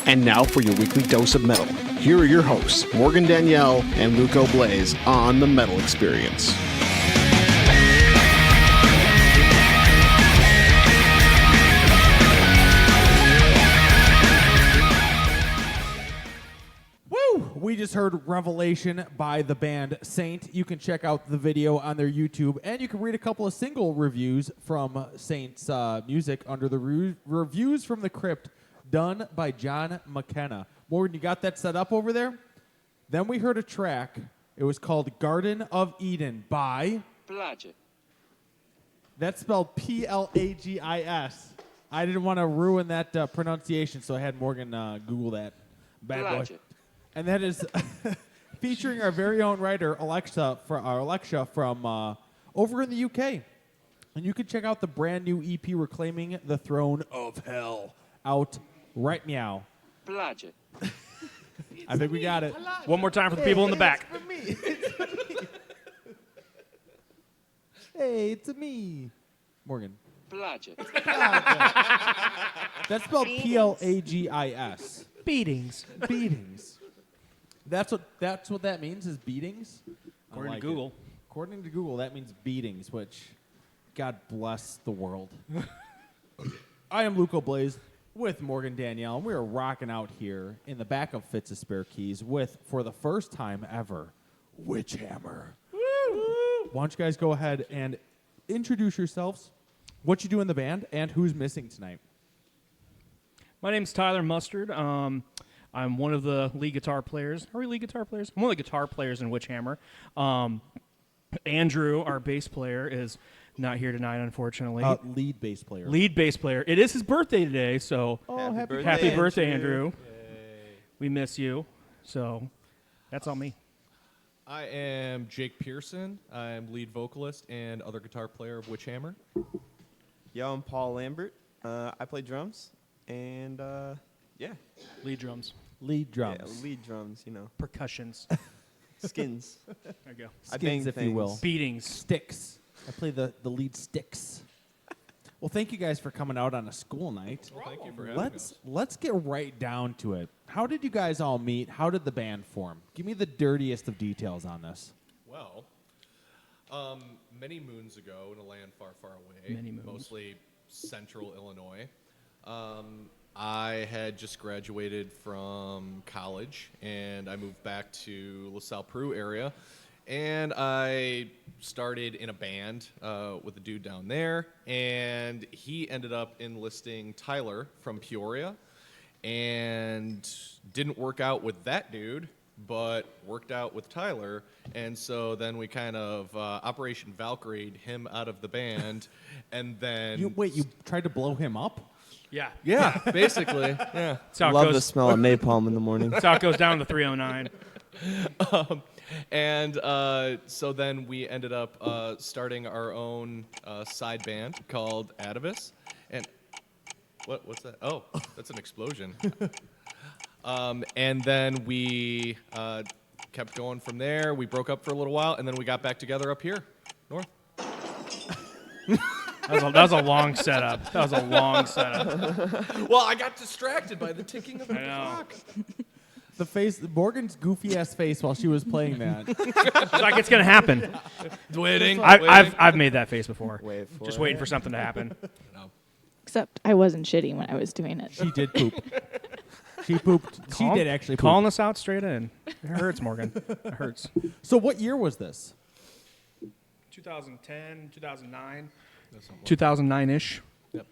And now for your weekly dose of metal. Here are your hosts, Morgan Danielle and Luco Blaze on The Metal Experience. We just heard Revelation by the band Saint. You can check out the video on their YouTube, and you can read a couple of single reviews from Saint's music under the Reviews from the Crypt, done by John McKenna. Morgan, you got that set up over there? Then we heard a track. It was called Garden of Eden by... Plagis. That's spelled Plagis. I didn't want to ruin that pronunciation, so I had Morgan Google that. Bad boy. Plagis. And that is featuring our very own writer, Alexa from over in the UK. And you can check out the brand new EP, Reclaiming the Throne of Hell, out right meow. Plagis. I think we got it. One more time for the people in the back. It's for me. It's for me. Hey, it's me. Morgan. Plagis. That's spelled Plagis. Beatings. Beatings. That's what that means, is beatings. According to Google. According to Google, that means beatings, which God bless the world. I am Luco Blaze with Morgan Danielle, and we are rocking out here in the back of Fitz' Spare Keys with, for the first time ever, Witchhammer. Woo! Why don't you guys go ahead and introduce yourselves, what you do in the band, and who's missing tonight. My name's Tyler Mustard. I'm one of the lead guitar players. Are we lead guitar players? I'm one of the guitar players in Witchhammer. Andrew, our bass player, is not here tonight, unfortunately. Lead bass player. Lead bass player. It is his birthday today, so happy birthday, Andrew. We miss you. So that's all me. I am Jake Pearson. I'm lead vocalist and other guitar player of Witchhammer. Yo, I'm Paul Lambert. I play drums, and yeah. Lead drums. Lead drums. Yeah, lead drums, you know. Percussions. Skins. There you go. I Skins, bang if you things. will. Beatings. Sticks. I play the lead sticks. Well, thank you guys for coming out on a school night. Well, thank you for having us. Let's get right down to it. How did you guys all meet? How did the band form? Give me the dirtiest of details on this. Well, many moons ago in a land far, far away, Many moons. mostly central Illinois, I had just graduated from college, and I moved back to LaSalle, Peru area, and I started in a band with a dude down there, and he ended up enlisting Tyler from Peoria, and didn't work out with that dude, but worked out with Tyler, and so then we kind of Operation Valkyrie'd him out of the band, and then... You tried to blow him up? Yeah. Yeah, basically, yeah. That's how it Love goes. the smell of napalm in the morning. That's how it goes down to 309. So then we ended up starting our own side band called Atavis. And what's that? Oh, that's an explosion. And then we kept going from there. We broke up for a little while, and then we got back together up here, north. That was a long setup. Well, I got distracted by the ticking of the I know. clock. The face, Morgan's goofy ass face while she was playing that. It's like it's gonna happen. Waiting. I've made that face before. Wait for Just it. waiting for something to happen. Except I wasn't shitting when I was doing it. She did poop. She pooped. She did actually poop. Calling us out straight in. It hurts, Morgan. It hurts. So what year was this? 2010, 2009. 2009-ish. So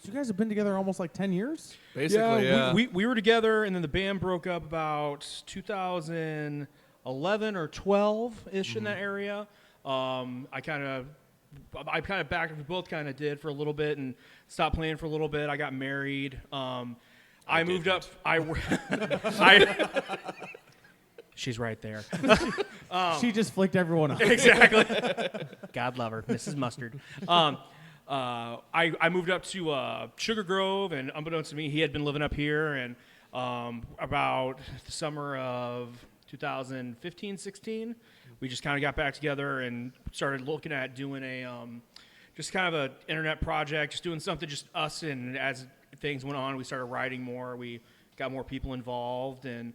you guys have been together almost like 10 years? Basically, yeah. We were together, and then the band broke up about 2011 or 12-ish in that area. I kind of backed. We both kind of did for a little bit and stopped playing for a little bit. I got married. I moved up. She's right there. She just flicked everyone off. Exactly. God love her, Mrs. Mustard. I moved up to Sugar Grove, and unbeknownst to me, he had been living up here. And about the summer of 2015-16, we just kind of got back together and started looking at doing a just kind of an internet project, just doing something just us. And as things went on, we started writing more. We got more people involved, and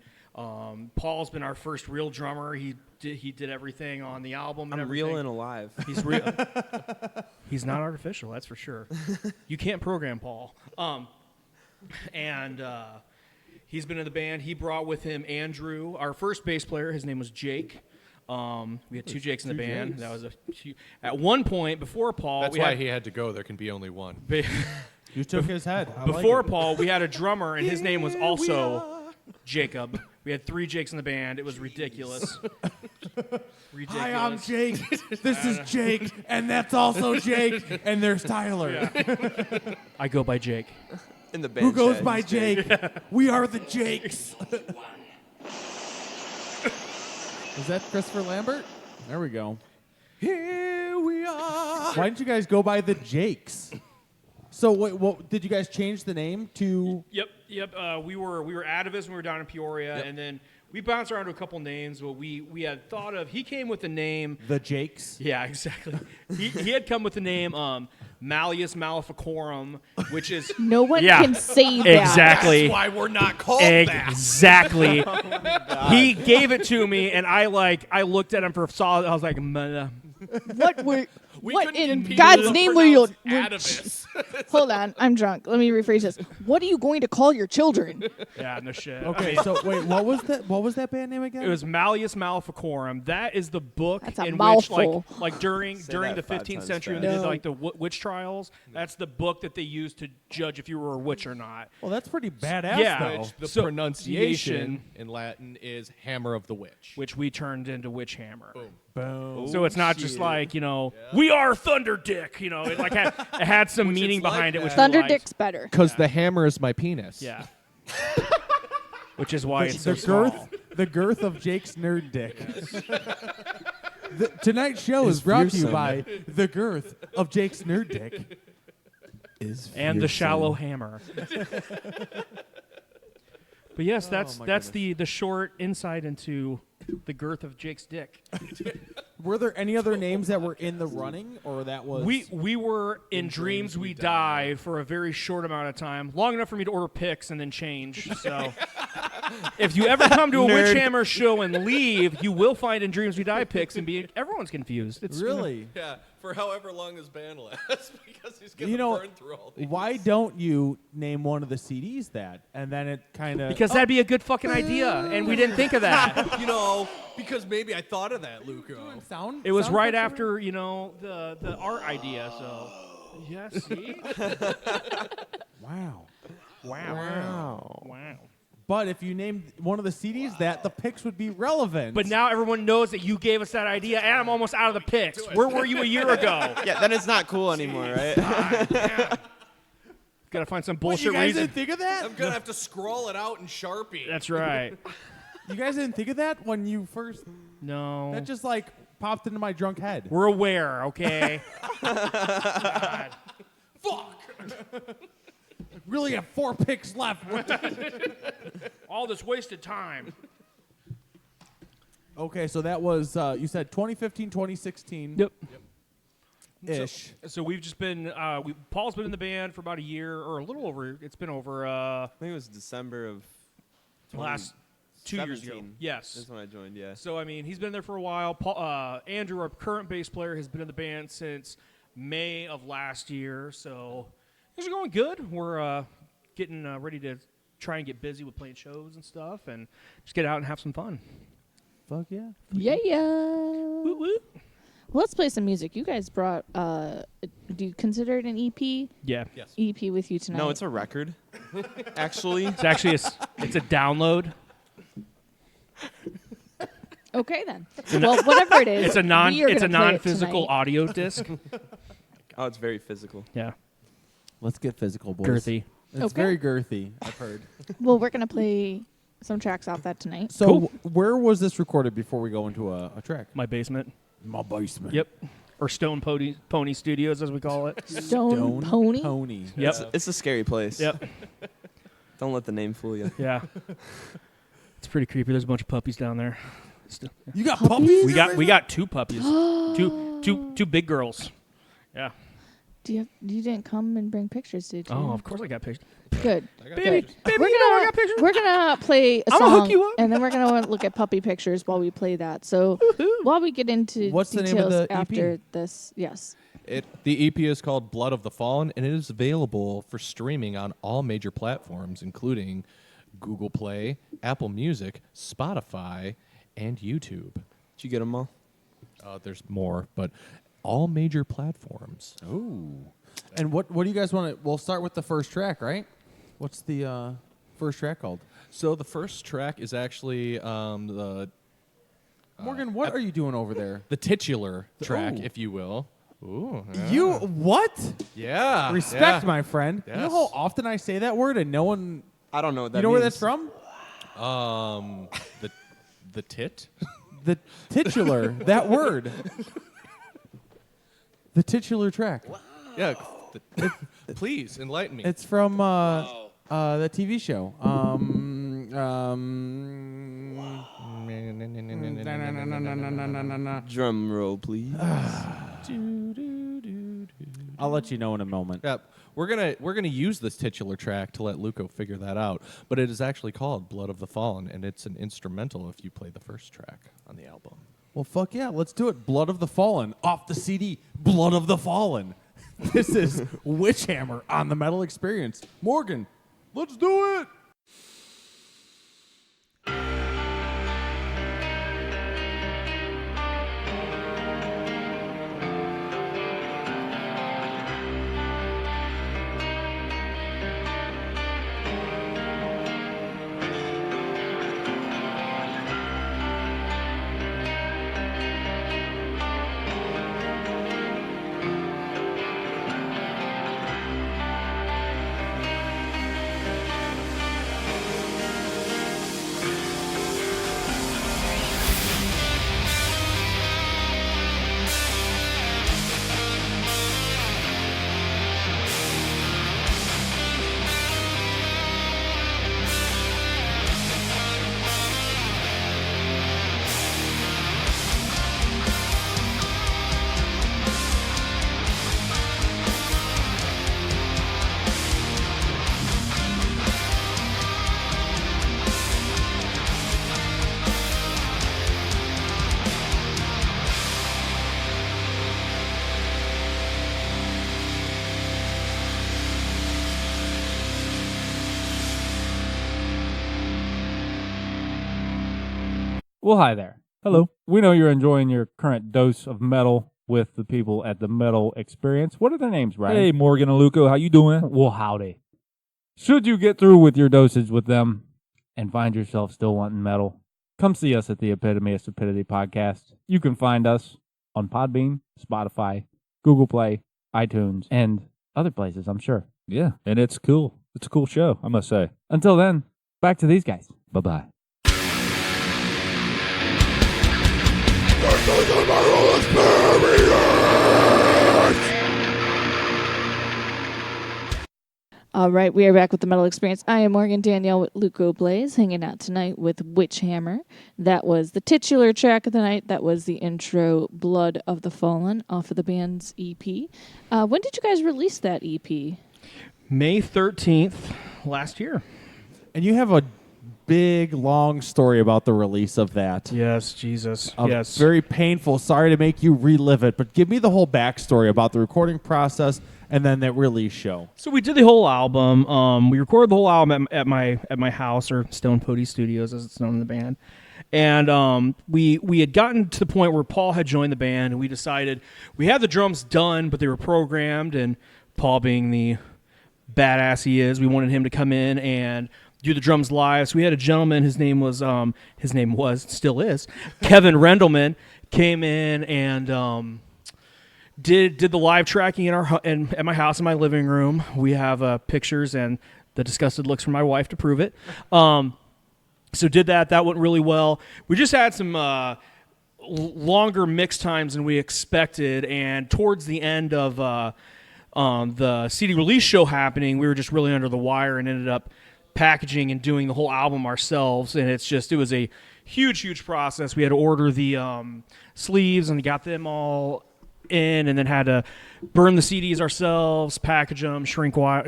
Paul's been our first real drummer. He did everything on the album. And I'm everything. real and alive. He's real. He's not artificial, that's for sure. You can't program Paul. And he's been in the band. He brought with him Andrew, our first bass player. His name was Jake. We had two Jakes in the band. Jakes. That was at one point before Paul. That's why he had to go. There can be only one. You took his head. I Before like it. Paul, we had a drummer, and his name was also Jacob. We had 3 Jakes in the band. It was ridiculous. Ridiculous. Hi, I'm Jake. This is Jake, and that's also Jake, and there's Tyler. I go by Jake. In the band. Who goes chat, by he's Jake. Jake? We are the Jakes. Is that Christopher Lambert? There we go. Here we are. Why didn't you guys go by the Jakes? So what did you guys change the name to? Yep. We were Atavis when we were down in Peoria, and then we bounced around to a couple names. But we had thought of. He came with the name. The Jakes. Yeah, exactly. he had come with the name Malleus Maleficorum, which is No one Yeah. can say that. exactly. That's why we're not called that. Exactly. He gave it to me, and I looked at him for a solid. I was like, What were? We What couldn't get in people God's to name were you? pronounce Atavis. Hold on, I'm drunk. Let me rephrase this. What are you going to call your children? yeah, no shit. Okay, so wait, what was that? What was that band name again? It was Malleus Maleficorum. That is the book That's a in mouthful. which, like during that the 5 15th times century when fast. they did No. like the witch trials. That's the book that they used to judge if you were a witch or not. Well, that's pretty badass, Yeah. though. Which the So- pronunciation in Latin is Hammer of the Witch. Which we turned into Witch Hammer. Boom. Boom. So it's not just like, we are Thunder Dick. It had some meaning like behind it. that. Which we Thunder liked. Dick's better. Because the hammer is my penis. Yeah. Which is why it's so the small. girth of Jake's nerd dick. Tonight's show is brought to you fearsome. by the girth of Jake's nerd dick. And the shallow hammer. But yes, that's the short insight into the girth of Jake's dick. Were there any other names that were in the running, or that was We were in Dreams We Die for a very short amount of time, long enough for me to order picks and then change. So if you ever come to a Nerd. Witchhammer show and leave, you will find in Dreams We Die picks and everyone's confused. It's really? Yeah, for however long this band lasts, because he's going You to know, burn through all these. Why don't you name one of the CDs that, and then it kind of because that'd be a good fucking idea, and we didn't think of that. Because maybe I thought of that, Luco. sound. It was sound right effects after the art idea. So yeah, see, Wow. wow. But if you named one of the CDs that, the picks would be relevant. But now everyone knows that you gave us that idea, and I'm almost out of the picks. Where were you a year ago? Yeah, then it's not cool anymore, right? Gotta find some What, bullshit you guys reason. didn't think of that? I'm going to have to scroll it out in Sharpie. That's right. You guys didn't think of that when you first? No. That just like popped into my drunk head. We're aware, okay? Really have 4 picks left. All this wasted time. Okay, so that was you said 2015, 2016 Yep. ish. So we've just been, Paul's been in the band for about a year, or a little over, it's been over I think it was December of last 2 years ago. 17. Yes. That's when I joined, yeah. So, I mean, he's been there for a while. Paul, Andrew, our current bass player, has been in the band since May of last year. So things are going good. We're getting ready to try and get busy with playing shows and stuff and just get out and have some fun. Fuck yeah. Yeah. Woo woo. Well, let's play some music. You guys brought. Do you consider it an EP? Yeah. Yes. EP with you tonight. No, it's a record. Actually, It's actually it's a download. Okay then. Well, whatever it is, It's a we are gonna play it non-physical tonight. audio disc. oh, it's very physical. Yeah. Let's get physical, boys. Girthy. It's Okay. very girthy, I've heard. Well, we're gonna play some tracks off that tonight. So Cool. where was this recorded before we go into a track? My basement. My basement. Yep. Or Stone Pony Studios, as we call it. Stone Pony. Pony. Yep. It's a scary place. Yep. Don't let the name fool you. Yeah. It's pretty creepy. There's a bunch of puppies down there. You got Puppies? puppies? We got 2 puppies. two big girls. Yeah. You didn't come and bring pictures, did you? Oh, of course I got pictures. Good. I got Baby, pictures. baby, you know I got pictures. We're gonna play a I'ma song, hook you up. and then we're gonna look at puppy pictures while we play that. So while we get into What's the name of details the EP? after this, yes. The EP is called Blood of the Fallen, and it is available for streaming on all major platforms, including Google Play, Apple Music, Spotify, and YouTube. Did you get them all? There's more, but all major platforms. Ooh. And what do you guys want to? We'll start with the first track, right? What's the first track called? So the first track is actually Morgan, what are you doing over there? the titular track, Ooh. if you will. Ooh. You what? Yeah. Respect, my friend. You know Yes. how often I say that word and no one. I don't know what that You know means. where that's from? The tit? The titular. That word. The titular track. Yeah. Please enlighten me. It's from the TV show. Drum roll, please. I'll let you know in a moment. Yeah, we're gonna use this titular track to let Luco figure that out. But it is actually called "Blood of the Fallen," and it's an instrumental if you play the first track on the album. Well, fuck yeah, let's do it. Blood of the Fallen off the CD. Blood of the Fallen. This is Witchhammer on the Metal Experience. Morgan, let's do it. Well, hi there. Hello. We know you're enjoying your current dose of metal with the people at the Metal Experience. What are their names, Brian? Hey, Morgan and Luco, how you doing? Well, howdy. Should you get through with your dosage with them and find yourself still wanting metal, come see us at the Epitome of Stupidity podcast. You can find us on Podbean, Spotify, Google Play, iTunes, and other places, I'm sure. Yeah, and it's cool. It's a cool show, I must say. Until then, back to these guys. Bye-bye. All right, we are back with the Metal Experience. I am Morgan Danielle with Luco Blaze, hanging out tonight with Witchhammer. That was the titular track of the night. That was the intro, Blood of the Fallen, off of the band's EP. When did you guys release that EP? May 13th last year. And you have a big, long story about the release of that. Yes, Jesus. Yes. Very painful. Sorry to make you relive it, but give me the whole backstory about the recording process and then that release show. So we did the whole album. We recorded the whole album at my house, or Stone Pody Studios, as it's known in the band. And we had gotten to the point where Paul had joined the band, and we decided we had the drums done, but they were programmed. And Paul, being the badass he is, we wanted him to come in and do the drums live. So we had a gentleman. His name still is Kevin Rendelman. Came in and did the live tracking at my house in my living room. We have pictures and the disgusted looks from my wife to prove it. So did that. That went really well. We just had some longer mix times than we expected, and towards the end of the CD release show happening, we were just really under the wire and ended up packaging and doing the whole album ourselves. And it was a huge process. We had to order the sleeves and got them all in, and then had to burn the CDs ourselves, package them, shrink wrap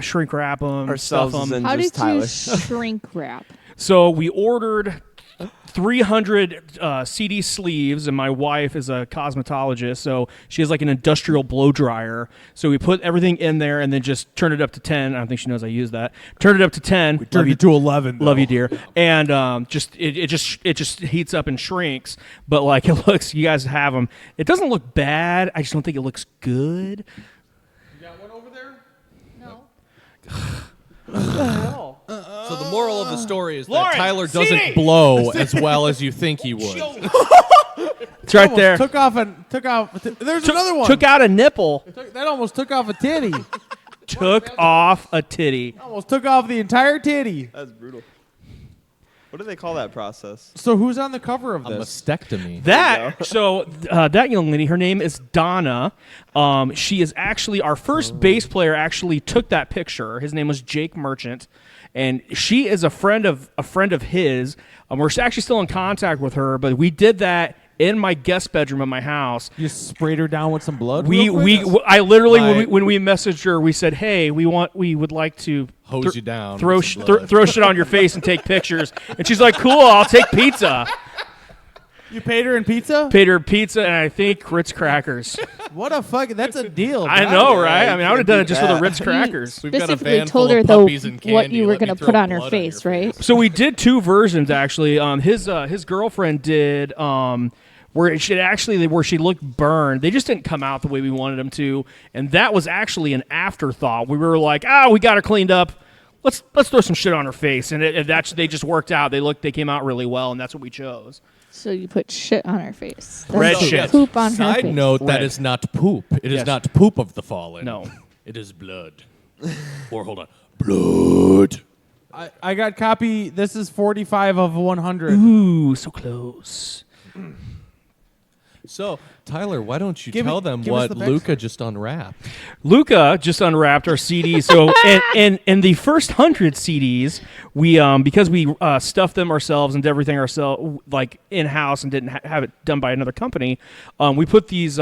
them, Ourselves stuff is them. in How just did Tyler. you shrink wrap? So we ordered 300 CD sleeves, and my wife is a cosmetologist, so she has like an industrial blow dryer. So we put everything in there and then just turn it up to 10. I don't think she knows I use that. Turn it up to 10. Turned it to 11. Love you, dear. And it just heats up and shrinks. But like it looks, you guys have them. It doesn't look bad. I just don't think it looks good. You got one over there? No. So the moral of the story is Lauren, that Tyler CD! doesn't blow as well as you think he would. It's right there. Took off. There's another one. Took out a nipple. That almost took off a titty. Took off a titty. Almost took off the entire titty. That's brutal. What do they call that process? So who's on the cover of A this? mastectomy. That young lady, her name is Donna. She is actually our first bass player. Actually took that picture. His name was Jake Merchant, and she is a friend of his. We're actually still in contact with her, but we did that in my guest bedroom of my house. You sprayed her down with some blood. I literally Right. when we messaged her, we said, "Hey, we would like to Hose you down throw with some blood." throw shit on your face and take pictures." And she's like, "Cool, I'll take pizza." You paid her in pizza? Paid her pizza and I think Ritz crackers. What a fuck! That's a deal. I bro. know, right? I mean, I would have done it just for the that. Ritz crackers. We've got a Specifically van told full her of though puppies and what candy. you were Let me going to throw put on her blood face, your right? face. So we did two versions actually. His girlfriend did where she looked burned. They just didn't come out the way we wanted them to, and that was actually an afterthought. We were like, we got her cleaned up. Let's throw some shit on her face, and they just worked out. They came out really well, and that's what we chose. So you put shit on her face. That's Red like shit. Poop on her Side face. note, that Red. is not poop. It is Yes. not poop of the fallen. No. It is blood. Or hold on. Blood. I got copy. This is 45 of 100. Ooh, so close. So, Tyler, why don't you Give me- tell them give us what the backstory. Luca just unwrapped? Luca just unwrapped our CD. So, in the first 100 CDs, we because we stuffed them ourselves and did everything ourselves, like in house, and didn't have it done by another company. We put these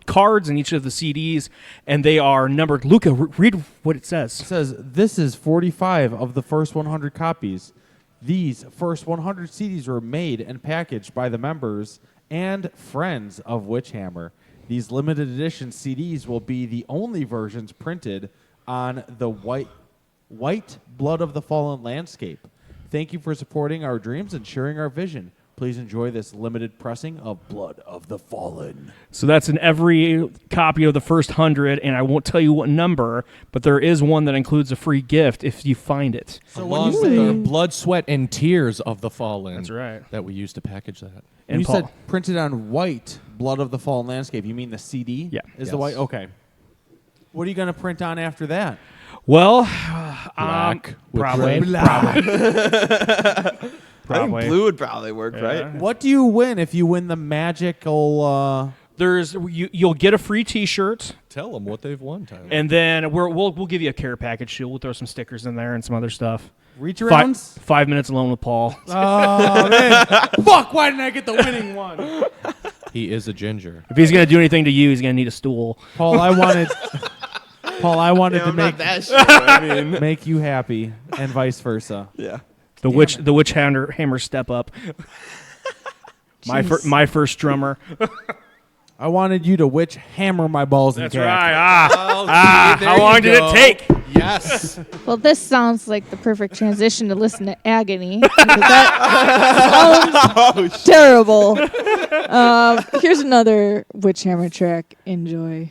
cards in each of the CDs, and they are numbered. Luca, read what it says. It says this is 45 of the first 100 copies. These first 100 CDs were made and packaged by the members and friends of Witchhammer. These limited edition CDs will be the only versions printed on the white Blood of the Fallen landscape. Thank you for supporting our dreams and sharing our vision. Please enjoy this limited pressing of Blood of the Fallen. So that's in every copy of the first 100, and I won't tell you what number, but there is one that includes a free gift if you find it. So Along with the blood, sweat, and tears of the fallen. That's right. That we used to package that. when you Paul. said printed on white Blood of the Fallen landscape, you mean the CD? Yeah. Is the Yes. white? Okay. What are you going to print on after that? Well, Black with probably. red. I think blue would probably work, right? What do you win if you win the magical? You'll get a free T-shirt, Tell them what they've won, Tyler. and then we'll give you a care package too. We'll throw some stickers in there and some other stuff. Reach arounds? 5 minutes alone with Paul. Oh man! Fuck! Why didn't I get the winning one? He is a ginger. If he's gonna do anything to you, he's gonna need a stool. Paul, I wanted Yeah, to I'm not make that sure. I mean, make you happy, and vice versa. yeah. The witch hammer step up. My first drummer. I wanted you to witch hammer my balls in That's cack. right. There How you long did go. it take? Yes. Well, this sounds like the perfect transition to listen to Agony. Because that sounds terrible. Here's another Witchhammer track. Enjoy.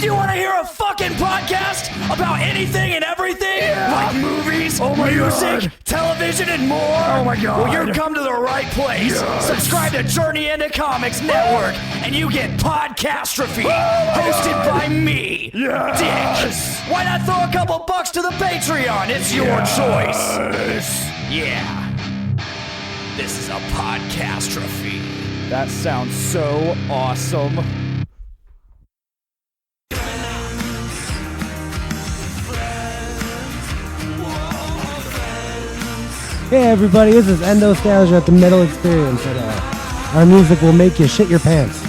Do you want to hear a fucking podcast about anything and everything? Like movies, music, television, and more? Oh my god. Well, you've come to the right place. Subscribe to Journey into Comics Network, and you get Podcastrophe, hosted by me, Dick. Why not throw a couple bucks to the Patreon? It's your choice. Yeah. This is a Podcastrophe. That sounds so awesome. Hey everybody, this is Endostalgia at the Metal Experience, and our music will make you shit your pants.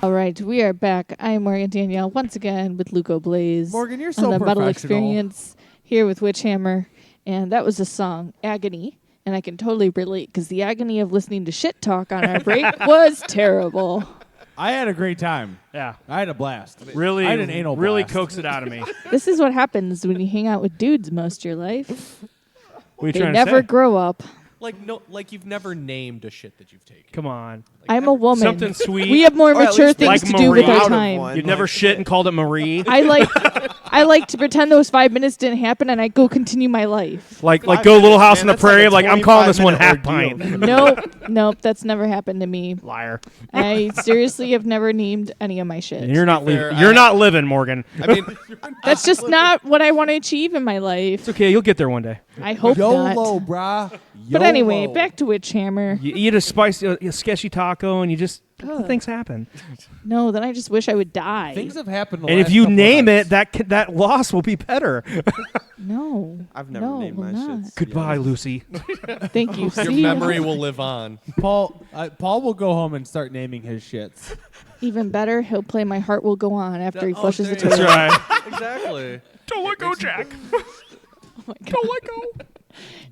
All right, we are back. I am Morgan Danielle once again with Luco Blaze. Morgan, you're so on the Metal professional. Experience here with Witchhammer, and that was the song Agony. And I can totally relate because the agony of listening to shit talk on our break was terrible. I had a great time. Yeah. I had a blast. Really, I had an anal really blast. coaxed it out of me. This is what happens when you hang out with dudes most of your life. What are you They trying never to say? grow up. Like you've never named a shit that you've taken. Come on. I'm a woman. Something sweet. We have more Or at mature least things like to do with Marie. our Out of time. one. You've never shit and called it Marie. I like to pretend those 5 minutes didn't happen and I go continue my life. Like 5 go Little minutes, House man, on the that's like Prairie. a Like I'm calling this one 25-minute half ordeal. pint. Nope, that's never happened to me. Liar. I seriously have never named any of my shit. You're not fair, living. You're not living, Morgan. I mean, That's just not what I want to achieve in my life. It's okay. You'll get there one day. I hope YOLO, not. brah. But anyway, YOLO. back to Witchhammer. You eat a spicy, a sketchy taco, and you just Ugh. things happen. No, then I just wish I would die. Things have happened. The And if last you couple of name nights. it, that loss will be better. No. I've never no, named will my not. shit. Goodbye, Lucy. Thank you. your See? memory will live on. Paul will go home and start naming his shits. Even better, he'll play My Heart Will Go On after he Oh, flushes the there you toilet. That's right. Exactly. Don't let go, Jack. Oh my God. Don't let go.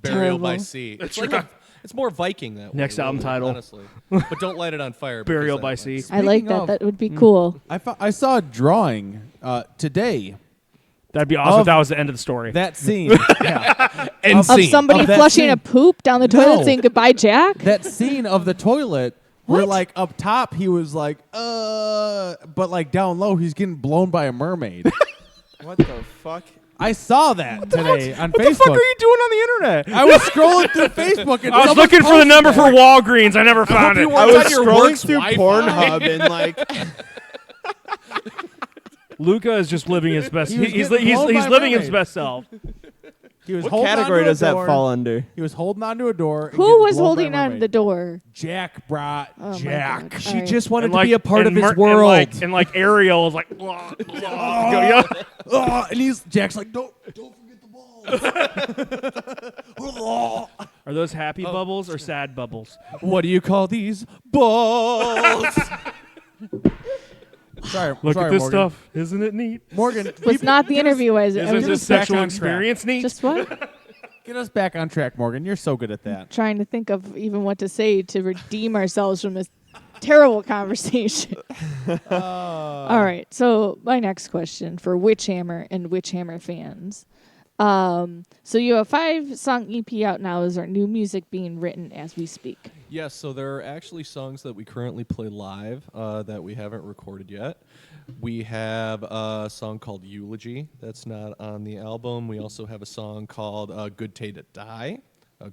Burial by Terrible. sea. That's It's right. it's more Viking that way. Next album really, title. honestly. But don't light it on fire. because Burial that by might- sea. I like Speaking that. of- That would be cool. I saw a drawing today. That'd be awesome if that was the end of the story. That scene. yeah. End Of scene. somebody Of that flushing scene. a poop down the toilet No. saying goodbye, Jack? That scene of the toilet where What? like up top he was like, but like down low he's getting blown by a mermaid. What the fuck? I saw that today on what Facebook. the fuck are you doing on the internet? I was scrolling through Facebook and I was someone looking for the posted number that. for Walgreens. I never found you it. were- I It's was on your scrolling work's through Wi-Fi. Pornhub and like, Luca is just living his best. He was He's getting blown by he's a living his mermaid. best self. He was what holding category onto a does that door. fall under? He was holding onto a door. and Who getting was blown by a holding on to mermaid. the door? Jack brought Oh my Jack. God. She All right. just wanted And to like, be a part of and his Mer- world. And like Ariel was like, And Jack's like, don't forget the balls. are those happy bubbles or sad bubbles? What do you call these balls? sorry, Look sorry, at this Morgan. stuff. Isn't it neat? Morgan, Was not the interview, was it? I Isn't was this just, back sexual on track. experience neat? just what? get us back on track, Morgan. You're so good at that. Trying to think of even what to say to redeem ourselves from this terrible conversation. All right. So my next question for Witchhammer and Witchhammer fans. So you have a 5-song EP out now. Is there new music being written as we speak? Yes, so there are actually songs that we currently play live that we haven't recorded yet. We have a song called Eulogy that's not on the album. We also have a song called Good Day to Die.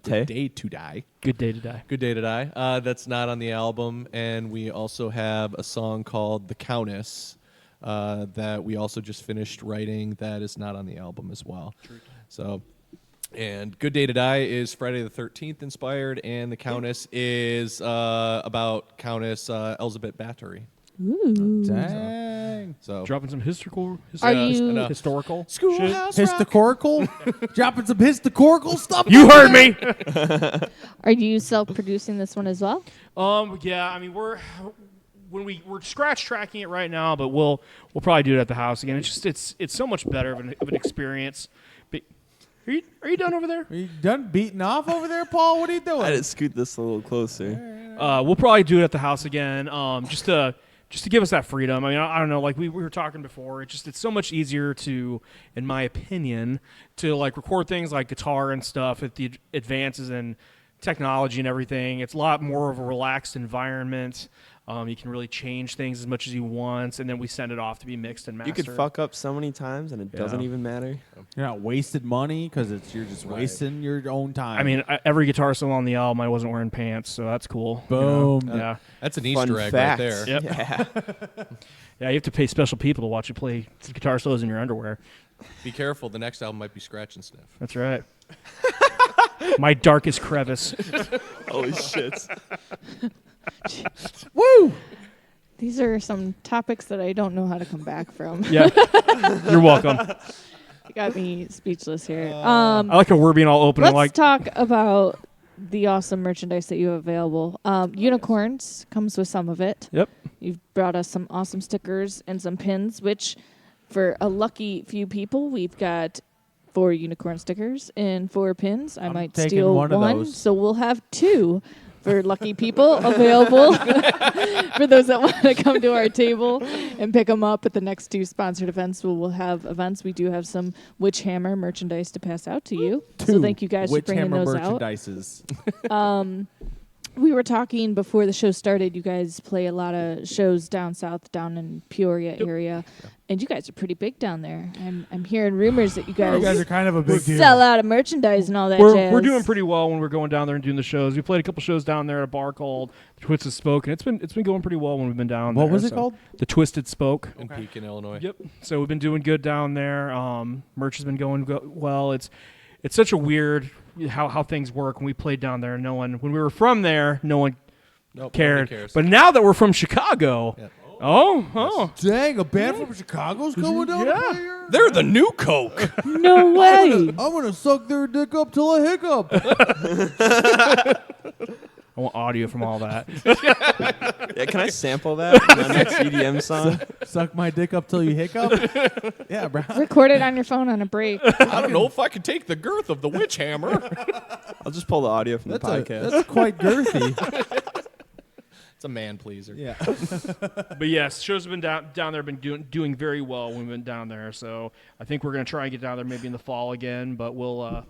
Good Day to Die. Good day to die. Good Day to Die. That's not on the album. And we also have a song called The Countess that we also just finished writing that is not on the album as well. So, and Good Day to Die is Friday the 13th inspired, and The Countess is about Countess Elizabeth Bathory. Ooh. Dang. So Dropping some historical. Are you- historical? Schoolhouse Historical? Dropping some historical stuff? You heard me. Are you self-producing this one as well? Yeah. I mean, we're scratch tracking it right now, but we'll probably do it at the house again. It's so much better of an experience. But are you done over there? Are you done beating off over there, Paul? What are you doing? I had to scoot this a little closer. We'll probably do it at the house again. Just to give us that freedom. I mean, I don't know. Like we were talking before, it's so much easier to, in my opinion, to like record things like guitar and stuff at the advances in technology and everything. It's a lot more of a relaxed environment. You can really change things as much as you want, and then we send it off to be mixed and mastered. You could fuck up so many times, and it doesn't even matter. You're not wasted money because you're just wasting your own time. I mean, every guitar solo on the album, I wasn't wearing pants, so that's cool. Boom. Yeah. That's an Fun Easter egg fact. right there. Yep. Yeah. Yeah, you have to pay special people to watch you play guitar solos in your underwear. Be careful. The next album might be Scratch and Sniff. That's right. My darkest crevice. Holy shit. Woo! These are some topics that I don't know how to come back from. Yeah. You're welcome. You got me speechless here. I like how we're being all open Let's and like. talk about the awesome merchandise that you have available. Unicorns comes with some of it. Yep. You've brought us some awesome stickers and some pins, which for a lucky few people, we've got 4 unicorn stickers and 4 pins. I might taking steal one of one, those. so we'll have 2 for lucky people available for those that want to come to our table and pick them up at the next 2 sponsored events. We'll have events. We do have some Witch Hammer merchandise to pass out to you. So thank you guys for bringing those out. merchandises. We were talking before the show started. You guys play a lot of shows down south, down in Peoria area, and you guys are pretty big down there. I'm hearing rumors that you guys are kind of a big deal. sell out of merchandise and all that jazz. We're doing pretty well when we're going down there and doing the shows. We played a couple shows down there at a bar called The Twisted Spoke, and it's been going pretty well when we've been down there. What was it called? The Twisted Spoke. In Pekin, Illinois. Yep. So we've been doing good down there. Merch has been going well. It's such a weird how things work. When we played down there, when we were from there, no one cared. cares. But now that we're from Chicago, Dang, a band from Chicago's going down here? They're the new Coke. No way. I'm gonna suck their dick up till I hiccup. I want audio from all that. Yeah, can I sample that in my next EDM song? Suck my dick up till you hiccup? Yeah, bro. Record it on your phone on a break. I don't know if I can take the girth of the Witch Hammer. I'll just pull the audio from the podcast. That's quite girthy. It's a man pleaser. Yeah. But yes, shows have been down there, been doing very well when we've been down there. So I think we're gonna try and get down there maybe in the fall again. But we'll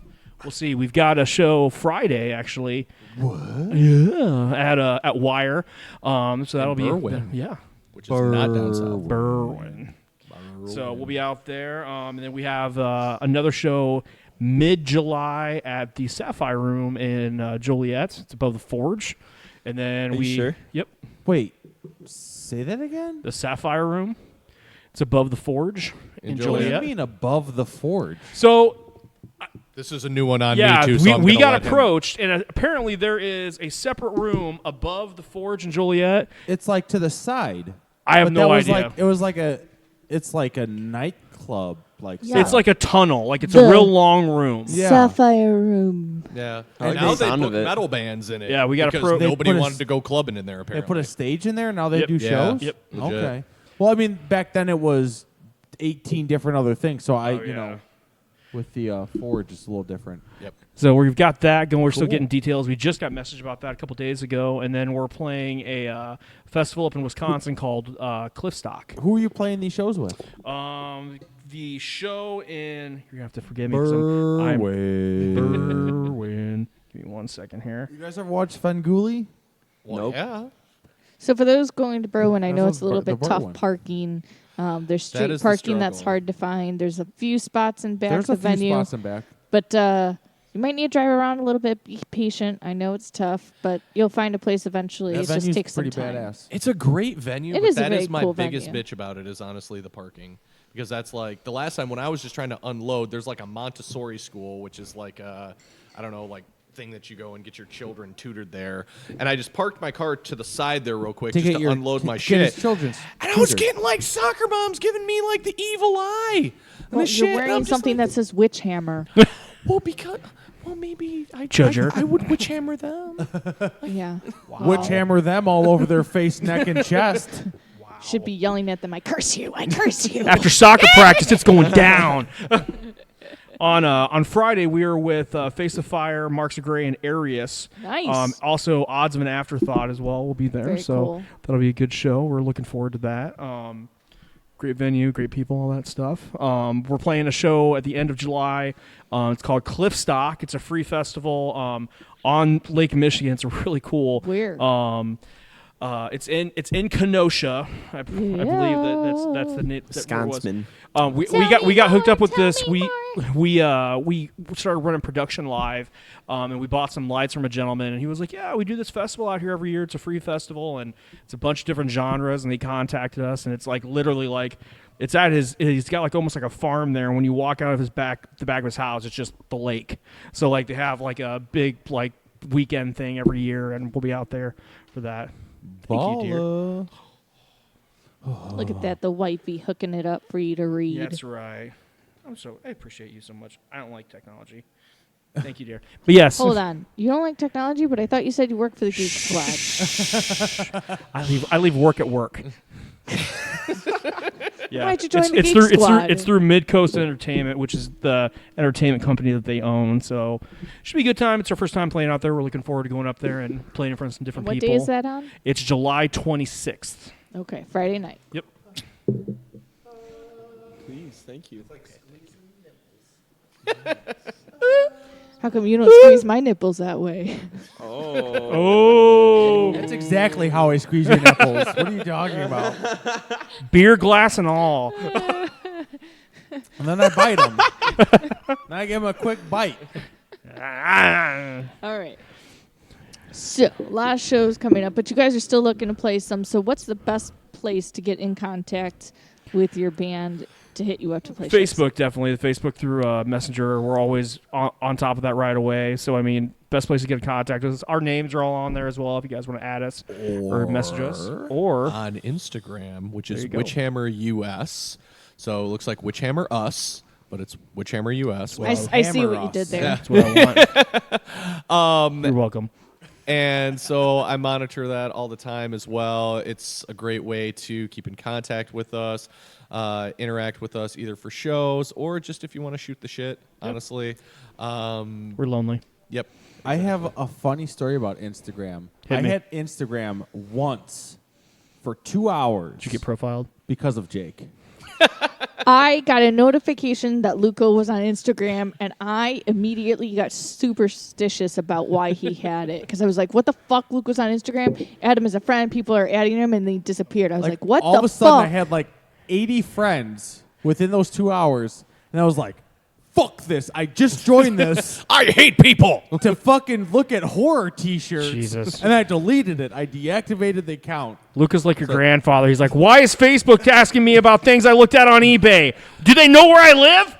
see. We've got a show Friday actually. What? Yeah, at Wire. So that'll be Berwyn. Which is not down south. Berwyn. So we'll be out there, and then we have another show mid-July at the Sapphire Room in Joliet. It's above the Forge, and then Are you sure? Yep. Wait, say that again? The Sapphire Room. It's above the Forge in What do Joliet. you mean above the Forge? So This is a new one on yeah, me too. So we got let him- approached, and apparently there is a separate room above the Forge in Joliet. It's like to the side. I have But no that was idea. Like, it was like it's like a nightclub. Like Yeah. It's like a tunnel. Like it's The a real long room. Yeah. Sapphire Room. Yeah. I like And now the they sound put of it. metal bands in it. Yeah, we got a because pro- They nobody put a wanted s- to go clubbing in there. They Apparently, put a stage in there and now they Yep. do Yeah. shows? Yep. Legit. Okay. Well, I mean, back then it was 18 different other things. So I, Oh, you yeah. know, with the Forge, it's a little different. Yep. So we've got that going. We're still Cool. getting details. We just got message about that a couple days ago, and then we're playing a festival up in Wisconsin called Cliffstock. Who are you playing these shows with? The show in you're gonna have to forgive me because I'm Berwyn. Give me 1 second here. You guys ever watch Svengoolie? Well, Nope. Yeah. So for those going to Berwyn, I know That's it's a little the bit bar tough one. parking. There's That street is the parking that's struggle. hard to find. There's a few spots in back There's of a the few venue, spots in back. but you might need to drive around a little bit. Be patient. I know it's tough, but you'll find a place eventually. That It just venue's takes some pretty time. badass. It's a great venue, It but is a that very is my cool biggest venue. bitch about it is honestly the parking. Because that's like the last time when I was just trying to unload, there's like a Montessori school, which is like I don't know, like thing that you go and get your children tutored there. And I just parked my car to the side there real quick just to unload my get shit. his children's And I was tutored. getting like soccer moms giving me like the evil eye. And Well, the shit, you're and I'm wearing just something like, that says Witch Hammer. well, maybe Judger. I would witch hammer them. Yeah. Witch hammer them all over their face, neck, and chest. Should be yelling at them. I curse you. I curse you. After soccer practice, it's going down. On Friday, we were with Face of Fire, Marks of Grey, and Arius. Nice. Also, Odds of an Afterthought as well will be there. Very so cool. that'll be a good show. We're looking forward to that. Great venue, great people, all that stuff. We're playing a show at the end of July. It's called Cliffstock. It's a free festival. on Lake Michigan. It's really cool. Where? It's in Kenosha. I believe that's the name. Wisconsin. We got hooked up with this. We started running production live, and we bought some lights from a gentleman, and he was like, "Yeah, we do this festival out here every year. It's a free festival, and it's a bunch of different genres." And he contacted us, and it's like literally like it's at he's got like almost like a farm there. And when you walk out of the back of his house, it's just the lake. So like they have like a big like weekend thing every year, and we'll be out there for that. Thank you, dear. Look at that, the wifey hooking it up for you to read. That's right. I appreciate you so much. I don't like technology. Thank you, dear. But yes. Hold on. You don't like technology, but I thought you said you work for the Geek Squad. I leave work at work. Yeah. Why'd you join the Geek Squad? It's through Mid-Coast Entertainment, which is the entertainment company that they own. So it should be a good time. It's our first time playing out there. We're looking forward to going up there and playing in front of some different people. What day is that on? It's July 26th. Okay, Friday night. Yep. Please, thank you. How come you don't squeeze my nipples that way? Oh. That's exactly how I squeeze your nipples. What are you talking about? Beer glass and all. And then I bite them. Then I give them a quick bite. All right. So, a lot of shows coming up, but you guys are still looking to play some. So, what's the best place to get in contact with your band to hit you up to play shows? Facebook, definitely. The Facebook through Messenger. We're always on top of that right away. So, I mean, best place to get in contact with us. Our names are all on there as well if you guys want to add us or message us. Or on Instagram, which is There you go. Witchhammer US. So it looks like Witchhammer Us, but it's Witchhammer US. I see what you did there. That's what I want. You're welcome. And so I monitor that all the time as well. It's a great way to keep in contact with us, interact with us either for shows or just if you want to shoot the shit, honestly. We're lonely. Yep. I have a funny story about Instagram. Hit me. I had Instagram once for 2 hours. Did you get profiled? Because of Jake. I got a notification that Luco was on Instagram, and I immediately got superstitious about why he had it. Because I was like, what the fuck? Luco's on Instagram? Add him as a friend. People are adding him, and then he disappeared. I was like, what all the of a sudden, fuck? I had like 80 friends within those 2 hours, and I was like, fuck this. I just joined this. I hate people. To fucking look at horror t-shirts. Jesus. And I deleted it. I deactivated the account. Luca's like your grandfather. He's like, why is Facebook asking me about things I looked at on eBay? Do they know where I live?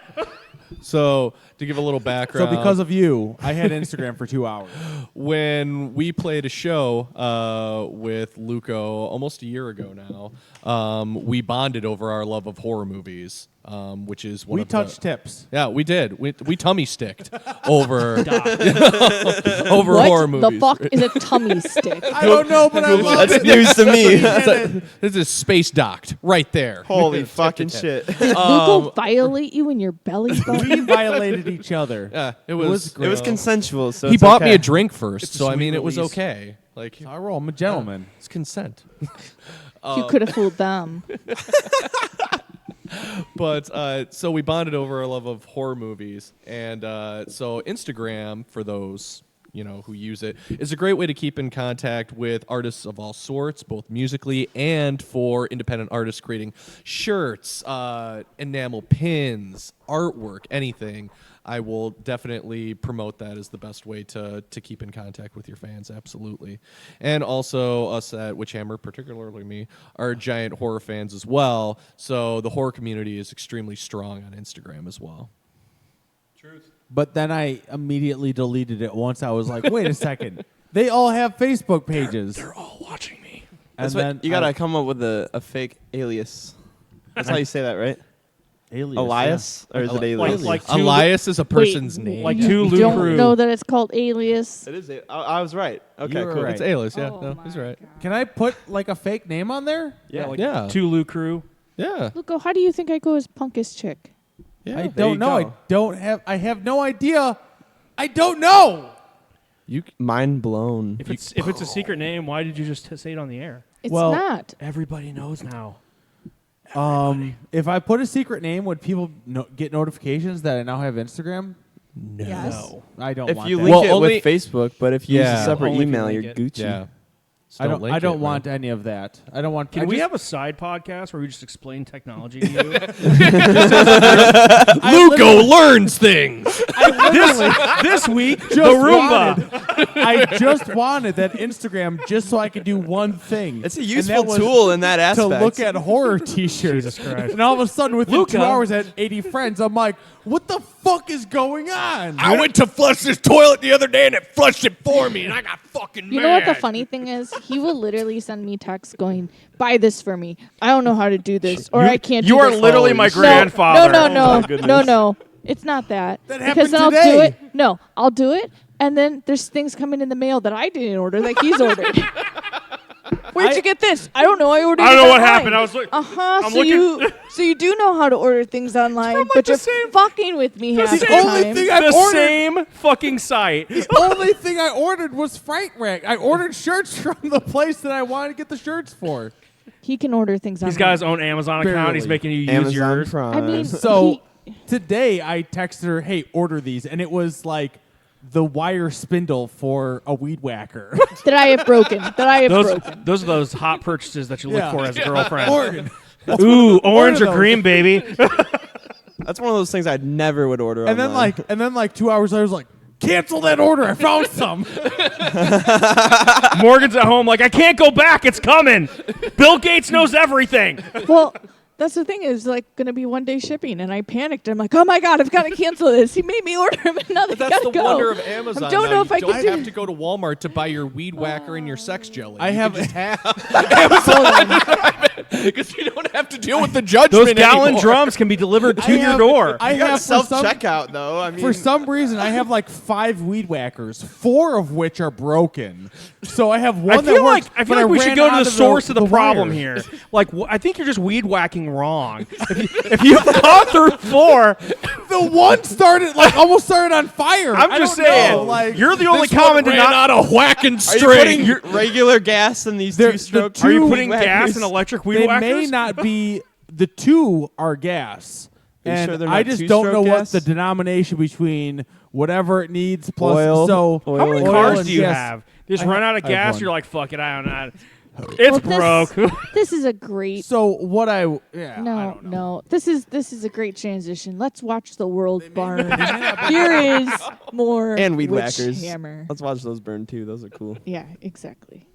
So to give a little background. So because of you, I had Instagram for 2 hours. When we played a show with Luco almost a year ago now, we bonded over our love of horror movies, which is one We of touched tips. Yeah, we did. We tummy sticked over over what horror movies. the fuck is a tummy stick? I don't know, but I love That's it. news to me. This is space docked right there. Holy fucking shit. Did Luco violate you in your belly button? We violated each other. Yeah, it It was was consensual. So he it's bought okay. me a drink first, It's a so I sweet mean it was release. okay. Like I roll. I'm a gentleman. it's consent. You could have fooled them. But so we bonded over our love of horror movies, and so Instagram, for those who use it, is a great way to keep in contact with artists of all sorts, both musically and for independent artists creating shirts, enamel pins, artwork, anything. I will definitely promote that as the best way to keep in contact with your fans, absolutely. And also us at Witchhammer, particularly me, are giant horror fans as well, so the horror community is extremely strong on Instagram as well. But then I immediately deleted it once I was like, wait a second. They all have Facebook pages. They're all watching me. That's and what, then you gotta come up with a fake alias. That's how you say that, right? Alias, Elias? Or is it alias? Like two Elias is a person's Wait, name. like you two don't Lucru. know that it's called Alias. It is. I was right. Okay, You were cool. right. It's Alias, yeah. Oh No, my he's right. God. Can I put like a fake name on there? Yeah. like Yeah. Tulu crew. Yeah. Luco, how do you think I go as Punkus Chick? Yeah. I there don't you know. go. I have no idea. I don't know. Mind blown. If it's a secret name, why did you just say it on the air? It's Well- not. Everybody knows now. If I put a secret name, would people get notifications that I now have Instagram? Yes. I don't If want you that. link Well, it only- with Facebook, but if you use Yeah. a separate Only if you email, link you're it. Gucci. Yeah. I don't link it, want man. any of that. I don't want. Can we have a side podcast where we just explain technology to you? Luco learns things. this week, the just Roomba. I just wanted that Instagram just so I could do one thing. It's a and useful that was tool in that to aspect. look at horror T-shirts. Jesus Christ. And all of a sudden, within Luca. 2 hours, I had 80 friends. I'm like, what the fuck is going on? I went to flush this toilet the other day and it flushed it for me, and I got fucking mad. You know what the funny thing is? He will literally send me texts going, "Buy this for me. I don't know how to do this, or I can't." You do are this." literally my No, grandfather. No. It's not that. That because happened then I'll do today. it. No, I'll do it, and then there's things coming in the mail that I didn't order that he's ordered. Where'd you get this? I don't know. I ordered. I don't it know what online. happened. I was like, So looking- you do know how to order things online, but the you're same- fucking with me half the only time. thing I've the ordered. same fucking site. The only thing I ordered was Fright Rack. I ordered shirts from the place that I wanted to get the shirts for. He can order things online. He's got his own Amazon account. He's Barely. making you use Amazon yours. Prime. I mean, So today I texted her, "Hey, order these," and it was like the wire spindle for a weed whacker. that I have broken. Broken. Those are those hot purchases that you look Yeah. for as a girlfriend. Oregon. Ooh, orange or those. green, baby. That's one of those things I never would order. And then like 2 hours later, I was like, "Cancel that order. I found some." Morgan's at home like, I can't go back. It's coming. Bill Gates knows everything. Well, that's the thing is like going to be 1 day shipping, and I panicked. I'm like, oh my god, I've got to cancel this. He made me order him another. That's gotta the go. wonder of Amazon. I don't now. know if you I don't can do have to go to Walmart to buy your weed whacker and your sex jelly. I You have- can just have because you don't have to deal with the judgment Those gallon anymore. drums can be delivered to your door. I you got have for self some, checkout though. I mean, for some reason I have like 5 weed whackers, 4 of which are broken. So I have one I that feel works. like but we should ran go to out the source of the problem wire. here. Like, I think you're just weed whacking wrong. If you've gone through 4, The one started like almost started on fire. I'm I just don't saying, know, like you're the only This one common ran denominator. out of whacking are you string. putting regular gas in these They're- two-stroke? the Are you two putting weed gas whackers? in electric weed they whackers? may not be. The 2 are gas. Are you And sure they're I not just don't know two-stroke what gas? the denomination between whatever it needs plus Oil. so Oil How many and cars and do you gas. have? You just I run ha- out of I have gas, one. you're like, fuck it, I don't know. It's Well, broke. This is a great. So what I yeah I No, don't know. no. This is a great transition. Let's watch the world burn. Here is more And weed Witch whackers. Hammer. Let's watch those burn too. Those are cool. Yeah, exactly.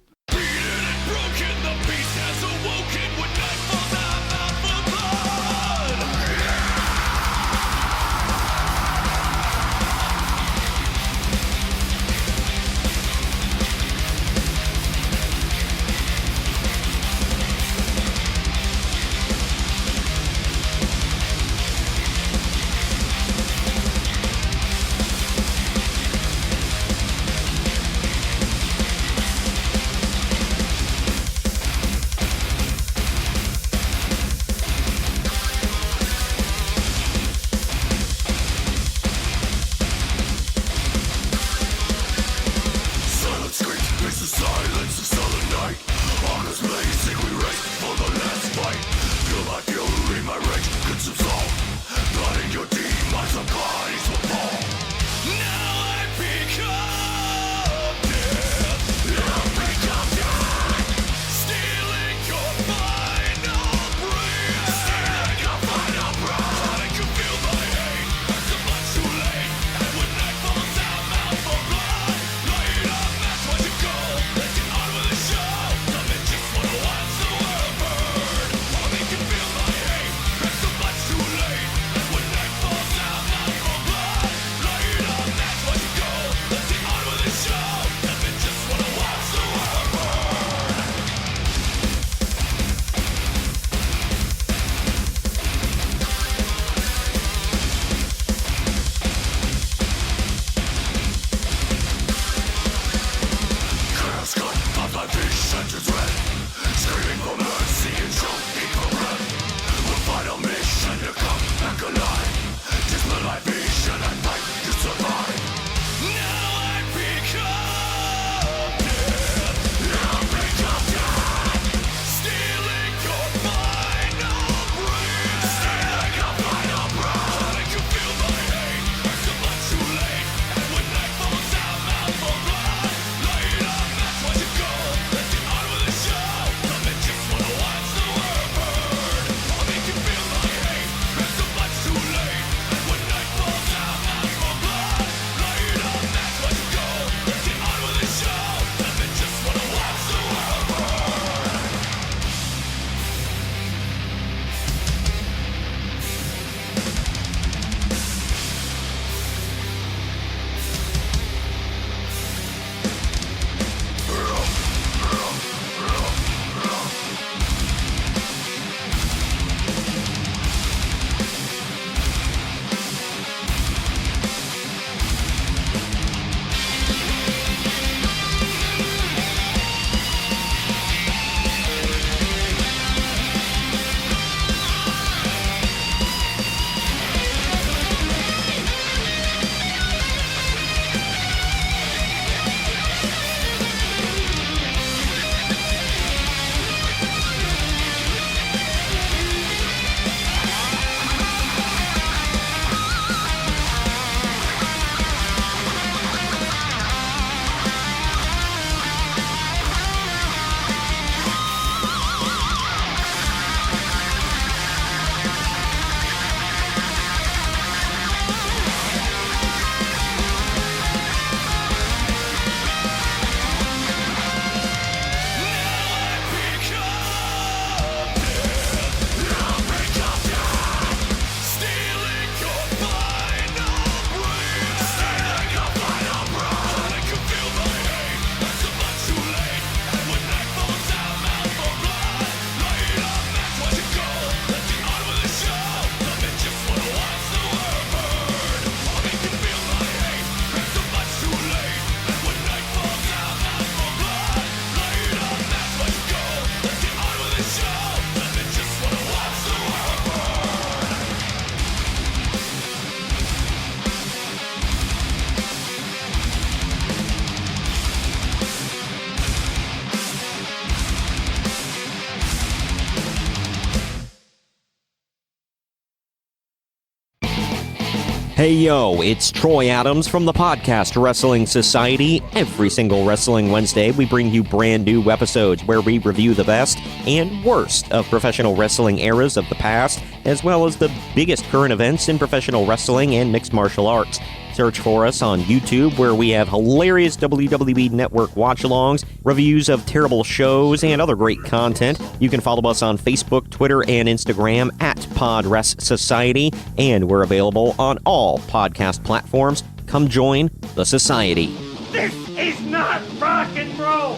Hey yo, it's Troy Adams from the podcast Wrestling Society. Every single Wrestling Wednesday, we bring you brand new episodes where we review the best and worst of professional wrestling eras of the past, as well as the biggest current events in professional wrestling and mixed martial arts. Search for us on YouTube, where we have hilarious WWE Network watch-alongs, reviews of terrible shows, and other great content. You can follow us on Facebook, Twitter, and Instagram at PodRes Society, and we're available on all podcast platforms. Come join the Society. This is not rock and roll!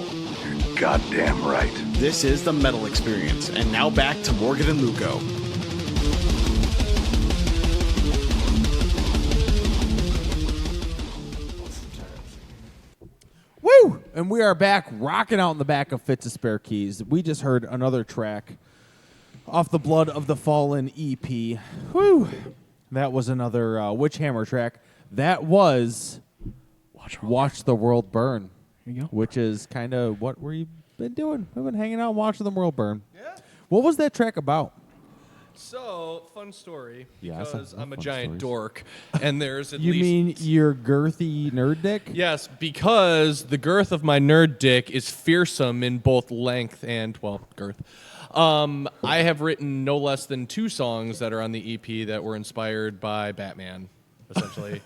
Goddamn right. This is the Metal Experience, and now back to Morgan and Luco. Woo! And we are back rocking out in the back of Fitz of Spare Keys. We just heard another track off the Blood of the Fallen EP. Woo! That was another Witch Hammer track. That was Watch the World Burn. There you go. Which is kind of what we've been doing. We've been hanging out watching the world burn. Yeah. What was that track about? So, fun story, Yes, because I love I'm a fun giant stories. dork, and there's at You least... mean your girthy nerd dick? Yes, because the girth of my nerd dick is fearsome in both length and, well, girth. I have written no less than 2 songs that are on the EP that were inspired by Batman, essentially.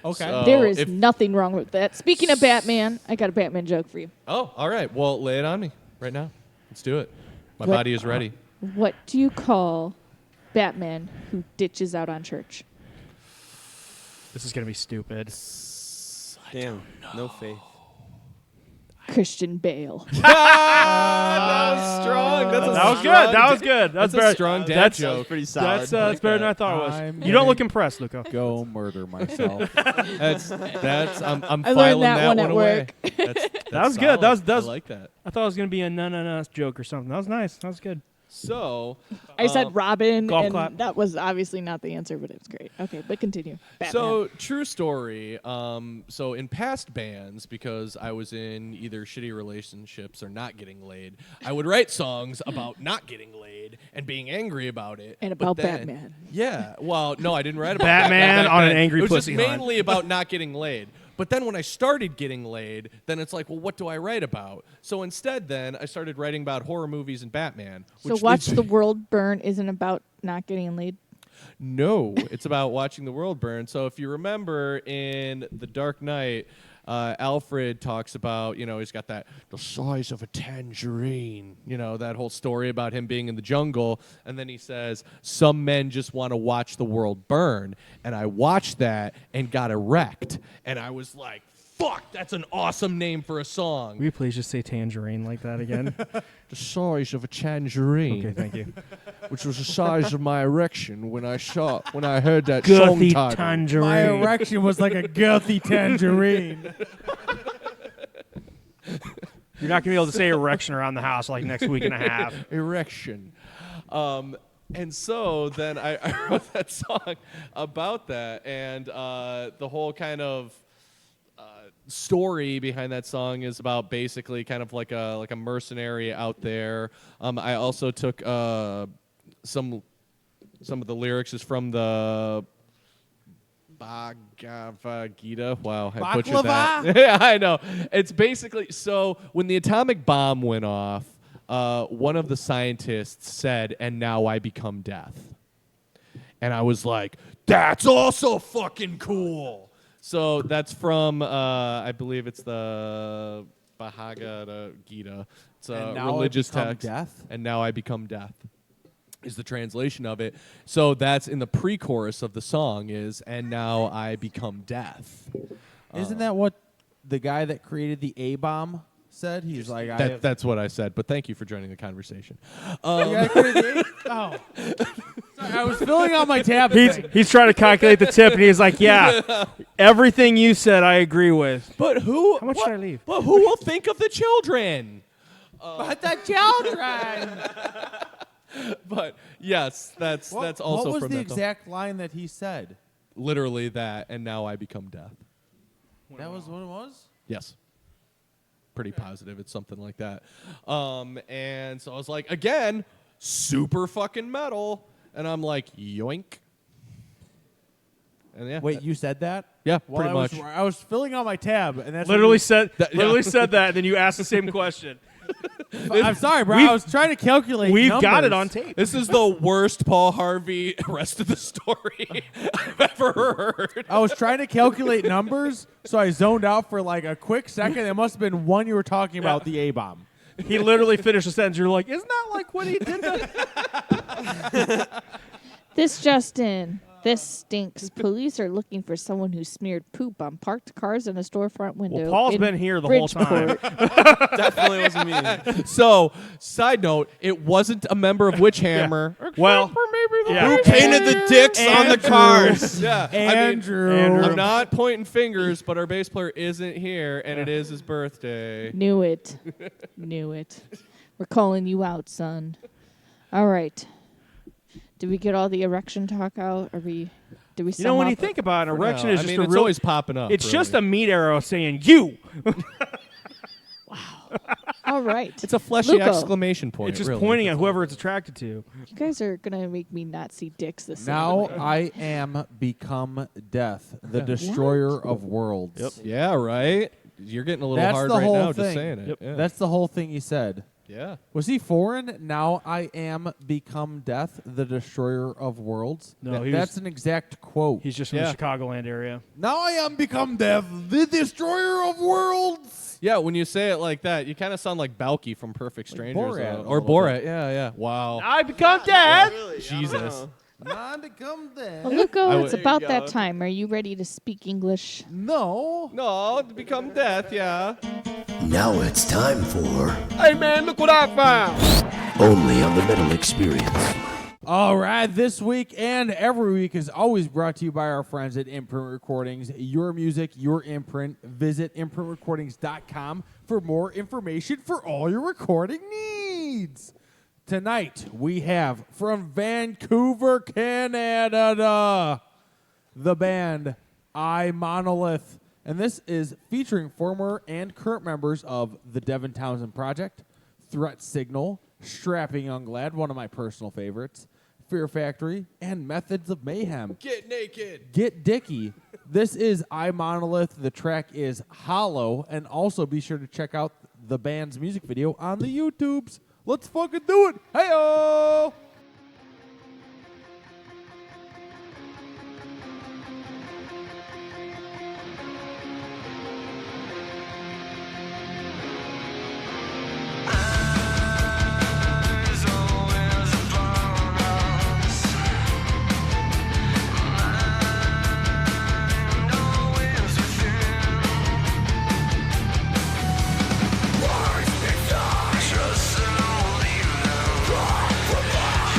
Okay. So There is if- nothing wrong with that. Speaking of Batman, I got a Batman joke for you. Oh, all right. Well, lay it on me right now. Let's do it. My What- body is ready. What do you call Batman who ditches out on church? This is going to be stupid. Damn, no faith. Christian Bale. That was strong. That's a That was strong good. That da- was good. That's better. a strong dad That's joke. Pretty solid. That's better than I thought it was. I'm You don't look gonna impressed, Luco. Go murder myself. That's I'm I learned filing that one one at away. work. That was good. That was I like that. I thought it was going to be a no joke or something. That was nice. That was good. So, I said Robin, golf and clap. that was obviously not the answer, but it was great. Okay, but continue. Batman. So true story. So in past bands, because I was in either shitty relationships or not getting laid, I would write songs about not getting laid and being angry about it. And But about then- Batman. Yeah. Well, no, I didn't write about Batman back on an then. angry It was pussy just hunt. mainly about not getting laid. But then when I started getting laid, then it's like, well, what do I write about? So instead, then I started writing about horror movies and Batman. So which Watch leads the me- World Burn isn't about not getting laid. No, it's about watching the world burn. So if you remember in The Dark Knight, Alfred talks about, he's got the size of a tangerine, that whole story about him being in the jungle. And then he says, some men just want to watch the world burn. And I watched that and got erect. And I was like, fuck, that's an awesome name for a song. Will you please just say tangerine like that again? The size of a tangerine. Okay, thank you. Which was the size of my erection when I heard that song Girthy title. tangerine. My erection was like a girthy tangerine. You're not going to be able to say erection around the house like next week and a half. Erection. And so then I wrote that song about that, and the whole kind of story behind that song is about basically kind of like a mercenary out there. I also took some of the lyrics is from the Bhagavad Gita. Wow, I butchered that. Yeah, I know. It's basically, so when the atomic bomb went off, one of the scientists said, "And now I become death." And I was like, that's also fucking cool. So that's from, I believe it's the Bhagavad Gita. It's a religious text. Death? And now I become death is the translation of it. So that's in the pre-chorus of the song is, and now I become death. Isn't that what the guy that created the A-bomb said? He's like, That's what I said, but thank you for joining the conversation. Oh. Sorry, I was filling out my tab. He's trying to calculate the tip, and he's like, yeah, everything you said I agree with. But who? How much should I leave? But who will think of the children? But the children. But yes, that's also What was from the that film. exact line that he said? Literally that, and now I become death. That was what it was? Yes. Pretty positive it's something like that. And so I was like, again, super fucking metal. And I'm like, yoink. And yeah, Wait, you said that? Yeah, Well, pretty much. I was filling out my tab, and that's Literally when said that, and then you asked the same question. I'm sorry, bro. I was trying to calculate. We've got it numbers. on tape. This is the worst Paul Harvey rest of the story I've ever heard. I was trying to calculate numbers, so I zoned out for like a quick second. It must have been one you were talking about, the A-bomb. He literally finished the sentence. You're like, isn't that like what he did? That? This Justin. This stinks. Police are looking for someone who smeared poop on parked cars in a storefront window. Well, Paul's in been here the whole time. Bridgeport. Definitely wasn't me. So, side note, it wasn't a member of Witchhammer. Well, Who painted the dicks on the cars? Yeah, Andrew. I'm not pointing fingers, but our bass player isn't here, and it is his birthday. Knew it. Knew it. We're calling you out, son. All right. Did we get all the erection talk out? Did we? You know, when you think about it, erection is just a it's real. always popping up. It's really. just a meat arrow saying you. All right. It's a fleshy Luco. exclamation point. It's just really. pointing at whoever it's attracted to. You guys are gonna make me not see dicks this Now summer. I am become death, the destroyer of worlds. Yep. Yeah, right. You're getting a little That's hard the right whole now thing. just saying it. Yep. Yeah. That's the whole thing he said. Yeah. Was he foreign? Now I am become death, the destroyer of worlds. No, that's an exact quote. He's just from the Chicagoland area. Now I am become death, the destroyer of worlds. Yeah, when you say it like that, you kind of sound like Balky from Perfect Strangers. Borat a or little Borat, bit. yeah. Wow. I become death. Jesus. Now I become death. Well, Luco, it's There you about go. that time. Are you ready to speak English? No. No, to become death, yeah. Now it's time for Hey, man, look what I found. Only on the Metal Experience. All right, this week and every week is always brought to you by our friends at Imprint Recordings. Your music, your imprint. Visit imprintrecordings.com for more information for all your recording needs. Tonight, we have from Vancouver, Canada, the band I Monolith. And this is featuring former and current members of the Devin Townsend Project, Threat Signal, Strapping Young Lad, one of my personal favorites, Fear Factory, and Methods of Mayhem. Get naked. Get Dicky. This is I Monolith. The track is Hollow. And also be sure to check out the band's music video on the YouTubes. Let's fucking do it. Hey-oh! Just slowly now.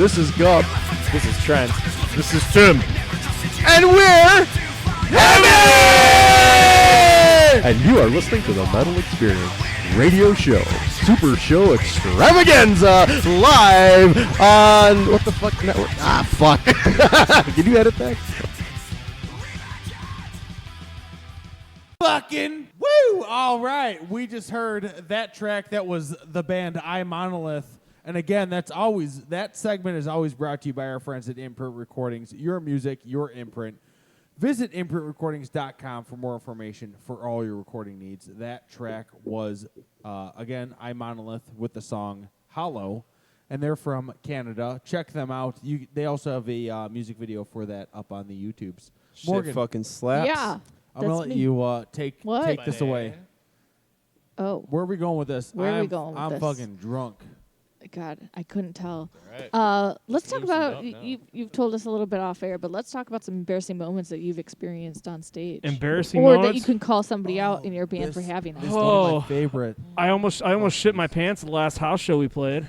This is Gup. This is Trent. This is Tim. And we're Heavy! And you are listening to the Metal Experience radio show, Super Show Extravaganza, live on what the fuck network? Ah, fuck. Can you edit that? Fucking woo! All right, we just heard that track. That was the band I Monolith, and again, that segment is always brought to you by our friends at Imprint Recordings. Your music, your imprint. Visit imprintrecordings.com for more information for all your recording needs. That track was again I Monolith with the song Hollow, and they're from Canada. Check them out. They also have a music video for that up on the YouTubes. Shit fucking slaps. Yeah. I'm going to let you take this away. Oh. Where are we going with this? Where are we going with I'm this? fucking drunk. God, I couldn't tell. All Let's talk about, up now. you've told us a little bit off air, but let's talk about some embarrassing moments that you've experienced on stage. Embarrassing or moments? that you can call somebody out in your band for having them. This is one of my favorite. I almost shit my pants the last house show we played.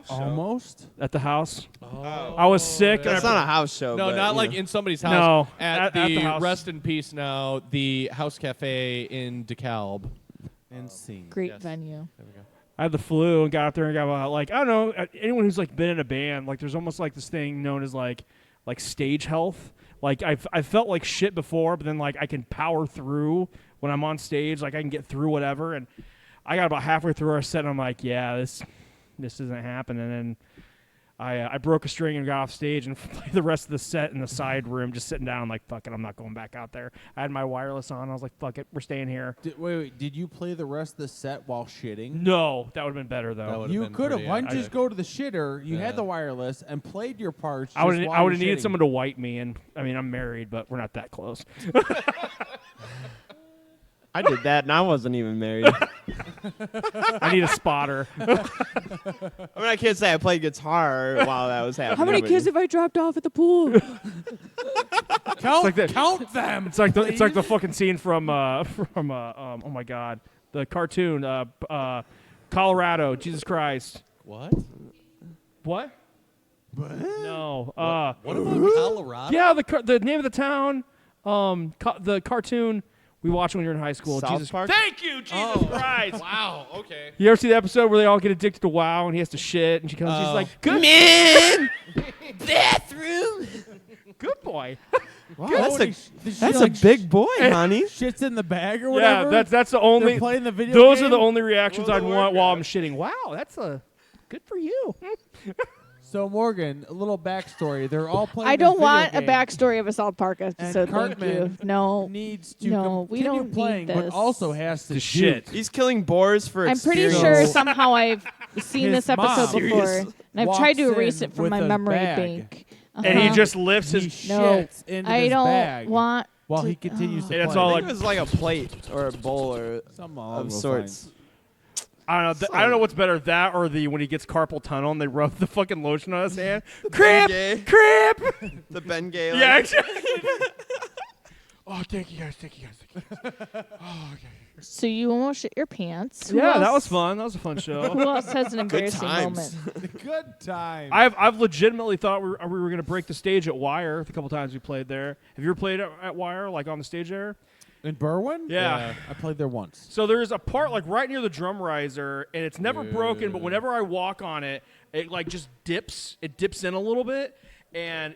Almost? At the house. I was sick. That's not a house show. No, but, not you like know. in somebody's house. No, at at the the house. rest in peace now, the House Cafe in DeKalb. Insane. Great Yes. venue. There we go. I had the flu and got up there and got like, I don't know, anyone who's like been in a band, like there's almost like this thing known as like stage health. Like I felt like shit before, but then like I can power through when I'm on stage, like I can get through whatever. And I got about halfway through our set and I'm like, yeah, this isn't happening. And I broke a string and got off stage and played the rest of the set in the side room, just sitting down like, fuck it, I'm not going back out there. I had my wireless on. I was like, fuck it, we're staying here. Wait. Did you play the rest of the set while shitting? No, that would have been better though. That would've You been could have. pretty Why didn't you epic. just go to the shitter? You Yeah. had the wireless and played your parts. I would just have while you're needed shitting. someone to wipe me, and I mean I'm married, but we're not that close. I did that, and I wasn't even married. I need a spotter. I mean, I can't say I played guitar while that was happening. How many but- kids have I dropped off at the pool? Count them. It's like the fucking scene from oh my god, the cartoon Colorado. Jesus Christ. What? What? No. What about Colorado? Yeah, the name of the town. The cartoon we watched when we were in high school. South Jesus. Park? Thank you, Jesus Christ. Wow. Okay. You ever see the episode where they all get addicted to WoW and he has to shit and she comes? She's like, "Good Man! Bathroom! good boy." Wow, Did she, that's like, a big boy, honey. shits in the bag or Yeah, whatever. that's the only. They're playing the video Those are game? the only reactions World I'd of want while I'm Warcraft. shitting. Wow, that's a good for you. So Morgan, a little backstory. They're all playing. I this don't video want a game. backstory of a South Park And episode. Thank you. Cartman No. needs to No, we continue don't need playing, but this. also has to To shit. He's killing boars for I'm pretty experience. sure somehow I've seen His this episode mom before, and I've tried to walks erase in it from with my a memory bag. bank. And he just lifts He his. No, shits into I this don't bag want. while to, he continues to And it's play. all I like- think it was like a plate or a bowl or Some along of those sorts. lines. I don't know. I don't know what's better, that or the when he gets carpal tunnel and they rub the fucking lotion on his hand. Cramp, Bengay. cramp. The Ben Gay. like- Yeah, exactly. Oh, thank you guys. Thank you guys. Oh, okay. So you almost shit your pants. Who Yeah, that else- was fun. That was a fun show. Who else has an embarrassing times. moment? Good time. I've legitimately thought we were going to break the stage at Wire the couple times we played there. Have you ever played at Wire, like on the stage there? In Berwyn? Yeah. I played there once. So there's a part like right near the drum riser, and it's never broken, but whenever I walk on it, it like just dips. It dips in a little bit, and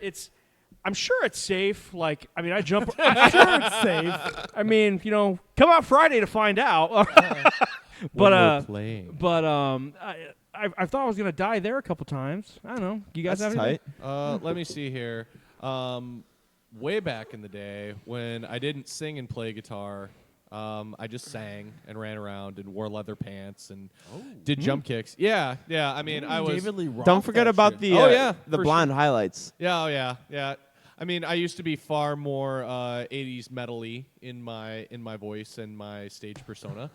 I'm sure it's safe. Like, I mean, I jump. I'm sure it's safe. I mean, come out Friday to find out. but playing. I thought I was gonna die there a couple times. I don't know. You guys That's have anything? tight. Let me see here. Way back in the day when I didn't sing and play guitar, I just sang and ran around and wore leather pants and did jump kicks. Yeah. I mean, I was. David Lee Roth. Don't forget that about shit. the Oh, yeah, the for blonde highlights. Yeah. I mean, I used to be far more 80s metal-y in my voice and my stage persona.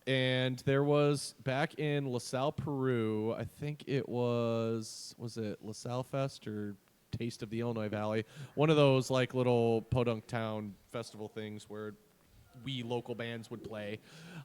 And there was, back in LaSalle, Peru, I think it was it LaSalle Fest or Taste of the Illinois Valley? One of those like little podunk town festival things where we local bands would play.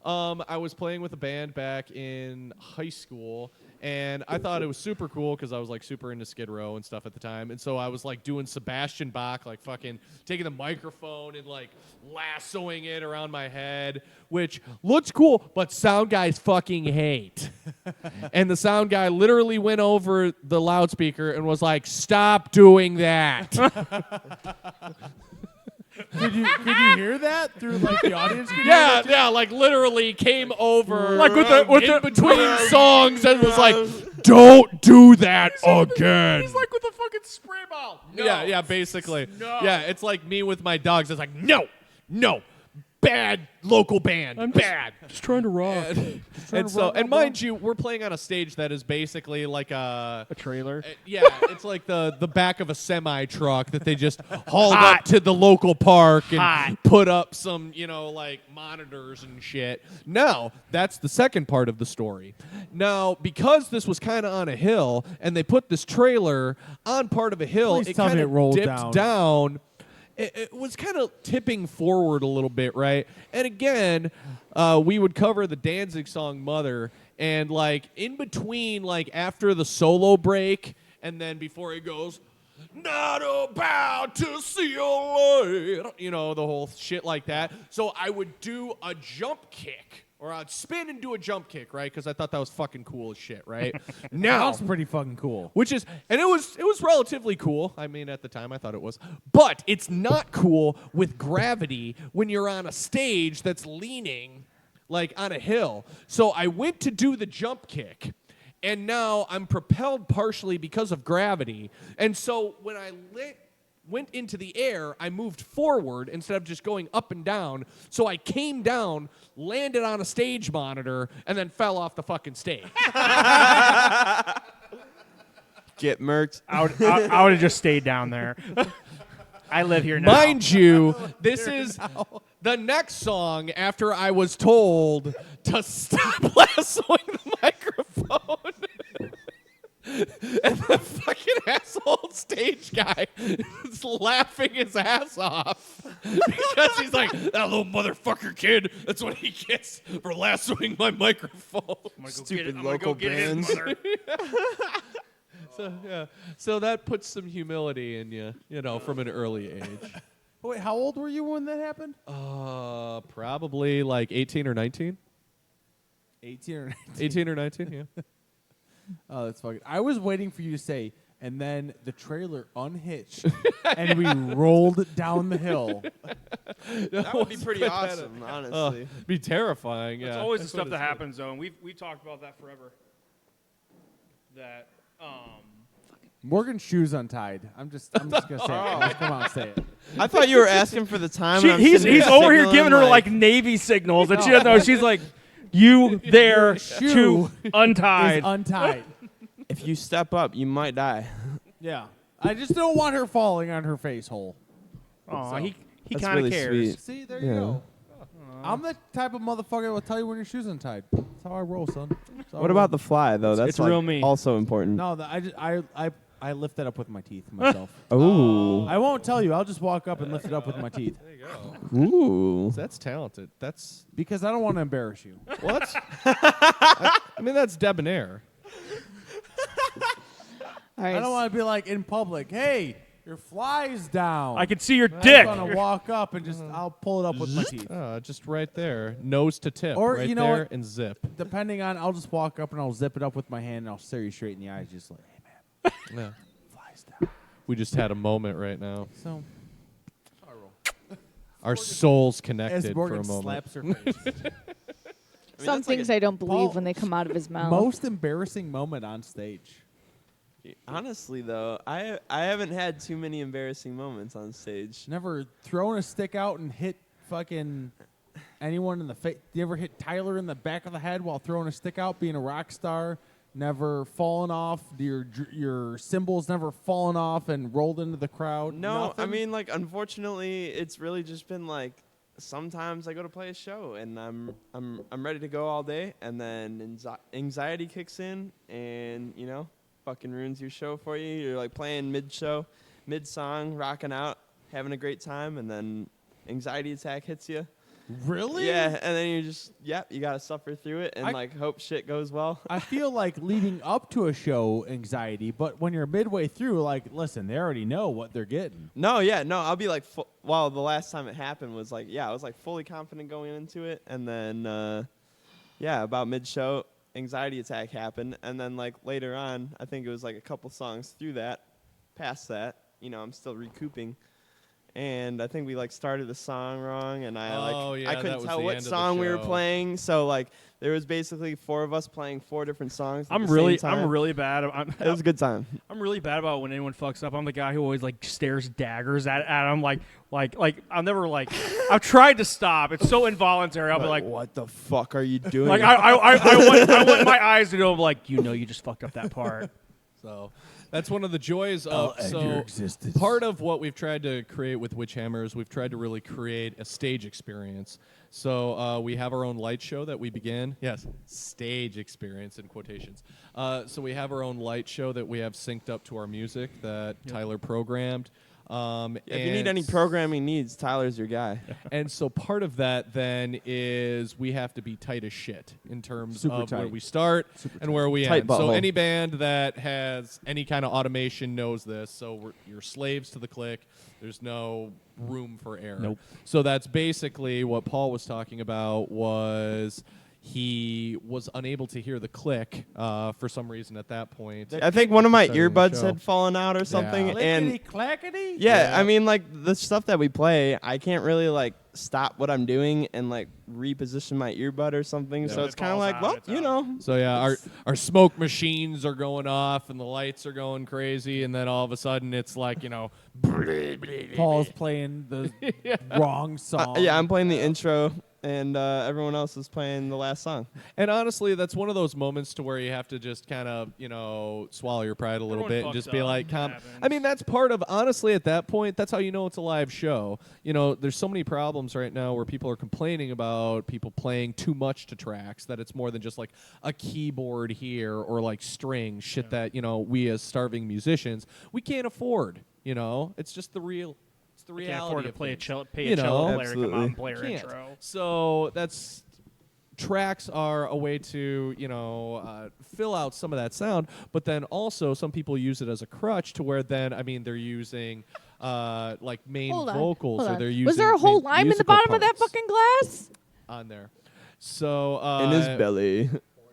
I was playing with a band back in high school, and I thought it was super cool because I was like super into Skid Row and stuff at the time. And so I was like doing Sebastian Bach, like fucking taking the microphone and like lassoing it around my head, which looks cool, but sound guys fucking hate. And the sound guy literally went over the loudspeaker and was like, "Stop doing that." Could you hear that through like the audience? Yeah, like literally came over Like with the in between songs and was like, "Don't do that again." He's like with a fucking spray ball. No. Yeah, basically. No. Yeah, it's like me with my dogs. It's like, no, bad local band, bad. Just trying to rock. And mind you, we're playing on a stage that is basically like a trailer. Yeah, it's like the back of a semi truck that they just hauled up to the local park and put up some, like monitors and shit. Now, that's the second part of the story. Now, because this was kind of on a hill and they put this trailer on part of a hill, Please it tell me kind it of rolled dipped down. It was kind of tipping forward a little bit, right? And again, we would cover the Danzig song "Mother," and like in between, like after the solo break, and then before it goes, "Not about to see you later," the whole shit like that. So I would do a jump kick. Or I'd spin and do a jump kick, right? Because I thought that was fucking cool as shit, right? Now, That's pretty fucking cool. And it was relatively cool. I mean, at the time, I thought it was. But it's not cool with gravity when you're on a stage that's leaning, like, on a hill. So I went to do the jump kick, and now I'm propelled partially because of gravity. And so when I went into the air, I moved forward instead of just going up and down. So I came down, landed on a stage monitor, and then fell off the fucking stage. Get murked. I would have just stayed down there. I live here now. Mind you, this is the next song after I was told to stop lassoing the microphone. And the fucking asshole stage guy is laughing his ass off because he's like, "That little motherfucker kid, that's what he gets for lassoing my microphone." Stupid local bands. So that puts some humility in you, from an early age. Wait, how old were you when that happened? Probably like 18 or 19. 18 or 19. 18 or 19, yeah. Oh, that's fucking. I was waiting for you to say, and then the trailer unhitched, and we rolled down the hill. That would be pretty awesome, honestly. Be terrifying, yeah. It's always the stuff that happens, though, and we've talked about that forever. That, Morgan's shoes untied. I'm just gonna say it. Just come on, say it. I thought you were asking for the time. and I'm he's sitting over here signaling, giving her like Navy signals, and she doesn't know. She's like, "You there, shoe untied." Is untied. If you step up, you might die. Yeah, I just don't want her falling on her face hole. Oh, So, he That's kind of really cares. sweet. see, there you Yeah. go. I'm the type of motherfucker that will tell you when your shoes untied. That's how I roll, son. That's how I What roll. about the fly though? That's it's real me. also important. No, I lift that up with my teeth myself. Ooh. I won't tell you. I'll just walk up and lift it up with my teeth There you go. Ooh. That's talented. That's because I don't want to embarrass you. well, that's. I mean, that's debonair. All right. I don't want to be like in public. Hey, your fly's down. I can see your And dick. I'm gonna walk up and just I'll pull it up with my teeth. Just right there, nose to tip, Or, right you know there, what? and zip. Depending on, I'll just walk up and I'll zip it up with my hand and I'll stare you straight in the eyes, just like, hey man, Yeah. fly's down. We just had a moment right now. So Our souls as connected for Morgan a moment. slaps her face. Some things I don't believe when they come out of his mouth. Most embarrassing moment on stage. Honestly, though, I haven't had too many embarrassing moments on stage. Never thrown a stick out and hit fucking anyone in the face. You ever hit Tyler in the back of the head while throwing a stick out, being a rock star? Never fallen off. Your cymbals never fallen off and rolled into the crowd. No, Nothing? I mean, like, unfortunately, it's really just been like sometimes I go to play a show and I'm ready to go all day, and then anxiety kicks in, and fucking ruins your show for you. You're like playing mid-show, mid-song, rocking out, having a great time, and then anxiety attack hits you. Really? Yeah, and then you just, you got to suffer through it and, I- like, hope shit goes well. I feel like leading up to a show anxiety, but when you're midway through, like, listen, they already know what they're getting. No, I'll be like, well, the last time it happened was like, I was like fully confident going into it, and then, about mid-show, anxiety attack happened, and then like later on, I think it was like a couple songs through that, past that, I'm still recouping, and I think we like started the song wrong, and I couldn't tell what song we were playing, so like there was basically 4 of us playing 4 different songs. I'm really bad. It was a good time. I'm really bad about when anyone fucks up. I'm the guy who always like stares daggers at them. Like I'll never like. I've tried to stop. It's so involuntary. I'll be like, "What the fuck are you doing?" Like I want my eyes to go like, you just fucked up that part. So that's one of the joys of your existence. Part of what we've tried to create with Witchhammer is we've tried to really create a stage experience. So we have our own light show that we begin. Yes, stage experience in quotations. So we have our own light show that we have synced up to our music that Tyler programmed. If you need any programming needs, Tyler's your guy. And so part of that then is we have to be tight as shit in terms of where we start and where we end. So any band that has any kind of automation knows this. So you're slaves to the click. There's no room for error. Nope. So that's basically what Paul was talking about was he was unable to hear the click for some reason at that point. I think one of my Starting the earbuds show. had fallen out or something. And Clickety-clackety? yeah, I mean, like, the stuff that we play, I can't really, like, stop what I'm doing and, like, reposition my earbud or something. So It it's kind of falls like, out, well, it's you out. know. So yeah, our smoke machines are going off and the lights are going crazy, and then all of a sudden it's like, Paul's playing the wrong song. I'm playing the intro, and everyone else is playing the last song. And honestly, that's one of those moments to where you have to just kind of, swallow your pride a little Everyone bit and fucks just be up. like, It I happens. mean, that's part of, honestly, at that point, that's how you know it's a live show. There's so many problems right now where people are complaining about people playing too much to tracks, that it's more than just like a keyboard here or like strings, shit that, we as starving musicians, we can't afford, It's just the real... The I can't reality afford to of play things. pay a cello player to come out Absolutely. and play our Can't. intro. So tracks are a way to, fill out some of that sound, but then also some people use it as a crutch to where then, they're using like main Hold on, vocals hold or on. they're using Was there a whole main lime in the musical bottom of that parts fucking glass? on there. So In his belly.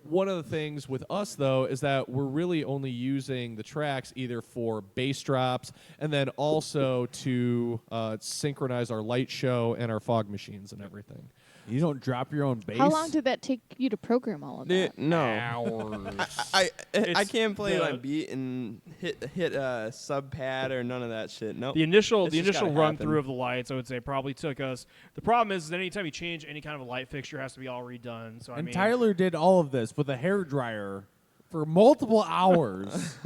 one of the things with us, though, is that we're really only using the tracks either for bass drops and then also to synchronize our light show and our fog machines and everything. You don't drop your own bass? How long did that take you to program all of that? No. Hours. I It's can't play the- like beat and hit a sub pad or none of that shit. Nope. The initial It's just gotta run happen. through of the lights, I would say, probably took us. The problem is that anytime you change any kind of a light fixture, it has to be all redone. So And Tyler did all of this with a hairdryer for multiple hours.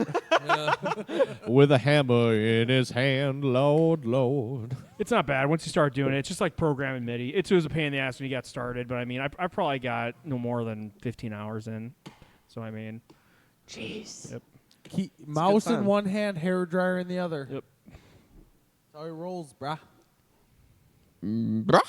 With a hammer in his hand, Lord. it's not bad once you start doing it. It's just like programming MIDI. It was a pain in the ass when you got started, but I probably got no more than 15 hours in. So Jeez. Yep. Mouse in time. one hand, hairdryer in the other. Yep. That's how he rolls, brah. Bruh.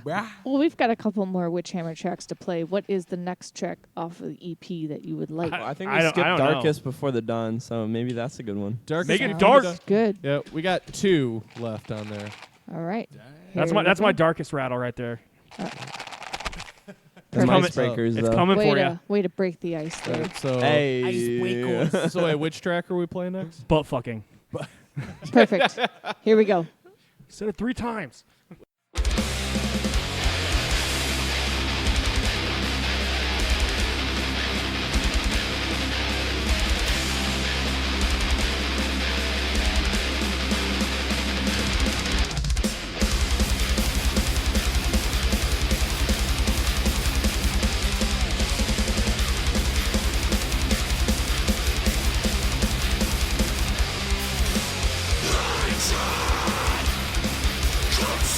Brah. Well, we've got a couple more Witchhammer tracks to play. What is the next track off of the EP that you would like? I think I we don't- skipped I don't know. Darkest Before the Dawn, so maybe that's a good one. Dark Make it Sounds dark. Good. Yeah, we got 2 left on there. All right. That's Here my we go. darkest rattle right there. The coming- Icebreakers, It's though. coming Way for to, you. way to break the ice there. Right, so, Hey. so wait, which track are we playing next? Butt fucking. Perfect. Here we go. Said it 3 times. Comes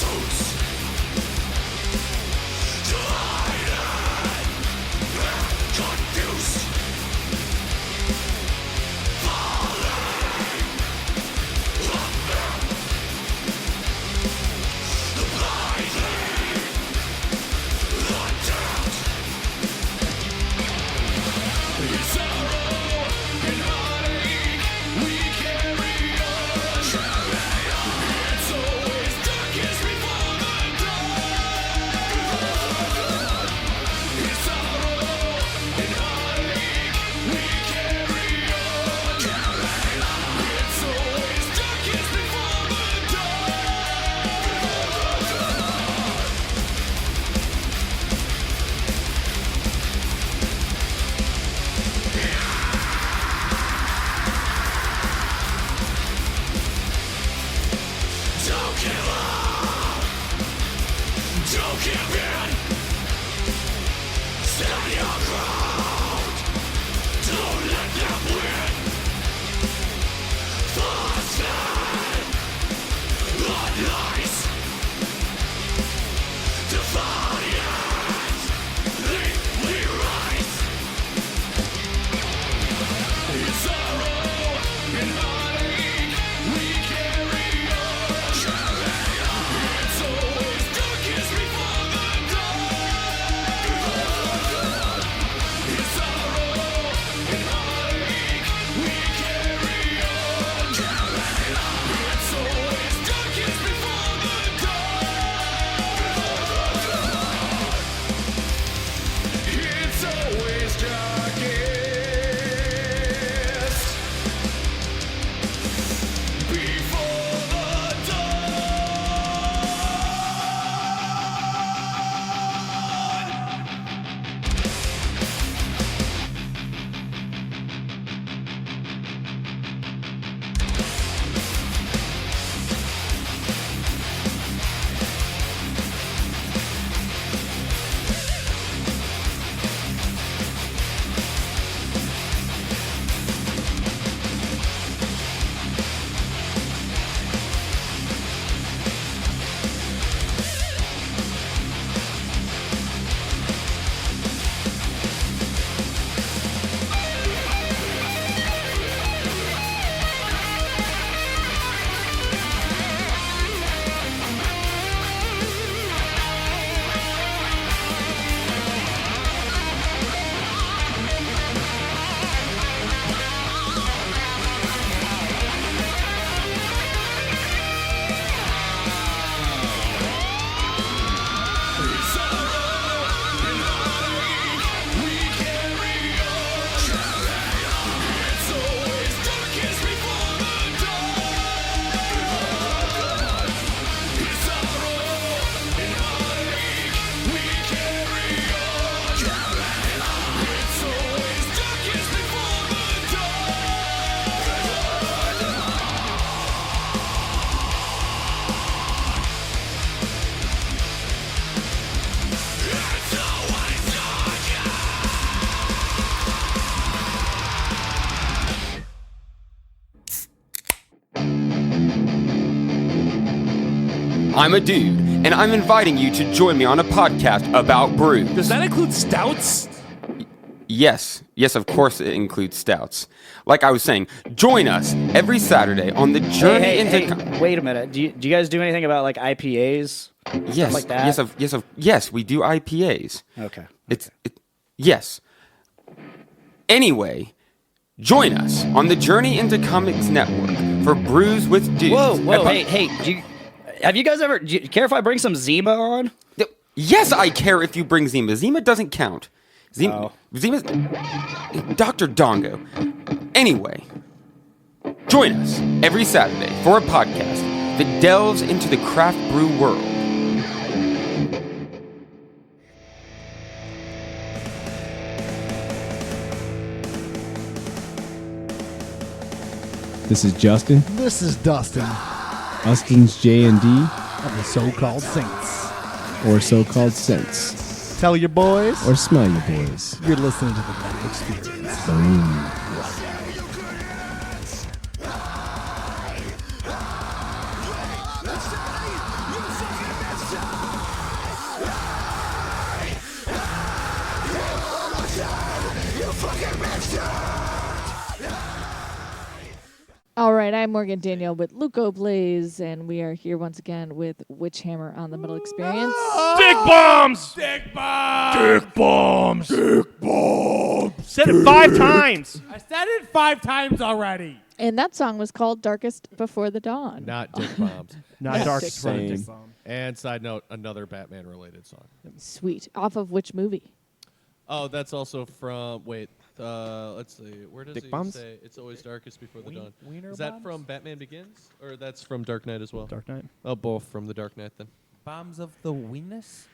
I'm a dude, and I'm inviting you to join me on a podcast about brews. Does that include stouts? Yes, of course it includes stouts. Like I was saying, join us every Saturday on the journey into. Wait a minute. Do you guys do anything about like IPAs? Yes, Stuff like that? yes, we do IPAs. Okay. Yes. Anyway, join us on the Journey into Comics Network for Brews with Dudes. Whoa, hey, have you guys ever? Do you care if I bring some Zima on? Yes, I care if you bring Zima. Zima doesn't count. Zima's Dr. Dongo. Anyway, join us every Saturday for a podcast that delves into the craft brew world. This is Justin. This is Dustin. Austin's J&D. Of the so-called Saints. Or so-called Sense. Tell your boys. Or smile your boys. You're listening to the Metal Experience. Boom. All right, I'm Morgan Danielle with Luco Blaze, and we are here once again with Witchhammer on the Metal Experience. Dick bombs! Dick bombs! Dick bombs! Dick bombs! Said it 5 times. I said it 5 times already. And that song was called Darkest Before the Dawn. Not Dick Bombs. Not Darkest Same. Before the Dick Bombs. And side note, another Batman-related song. Sweet. Off of which movie? Oh, that's also from. Wait, let's see. Where does Dick he Bombs? say it's always darkest before the dawn? Wiener Is that bombs? from Batman Begins, or that's from Dark Knight as well? Dark Knight. Oh, both from the Dark Knight then. Bombs of the Venus?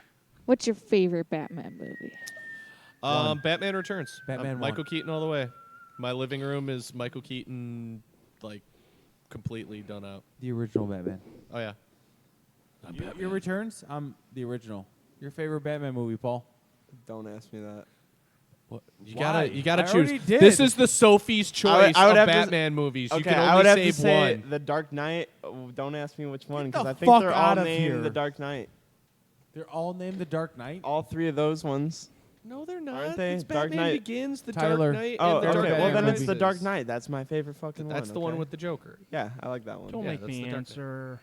What's your favorite Batman movie? Batman Returns. Batman Michael 1. Keaton all the way. My living room is Michael Keaton, like completely done out. The original Batman. Oh yeah. Your returns? I'm the original. Your favorite Batman movie, Paul? Don't ask me that. You Why? gotta I choose. already did. This is the Sophie's choice I would of have to s- Batman movies. You Okay, can I would only have save to say one. The Dark Knight. Oh, don't ask me which one, because the I think fuck they're out all of named here. The Dark Knight. They're all named The Dark Knight? All 3 of those ones. No, they're not. Aren't they? It's Dark Batman Knight. Begins, The Tyler. Dark Knight, Oh, and the okay. Dark Well, Knight then it's The Dark Rises. Knight. That's my favorite fucking one. That's the one okay? with the Joker. Yeah, I like that one. Don't Yeah, make that's me the Dark Knight. answer.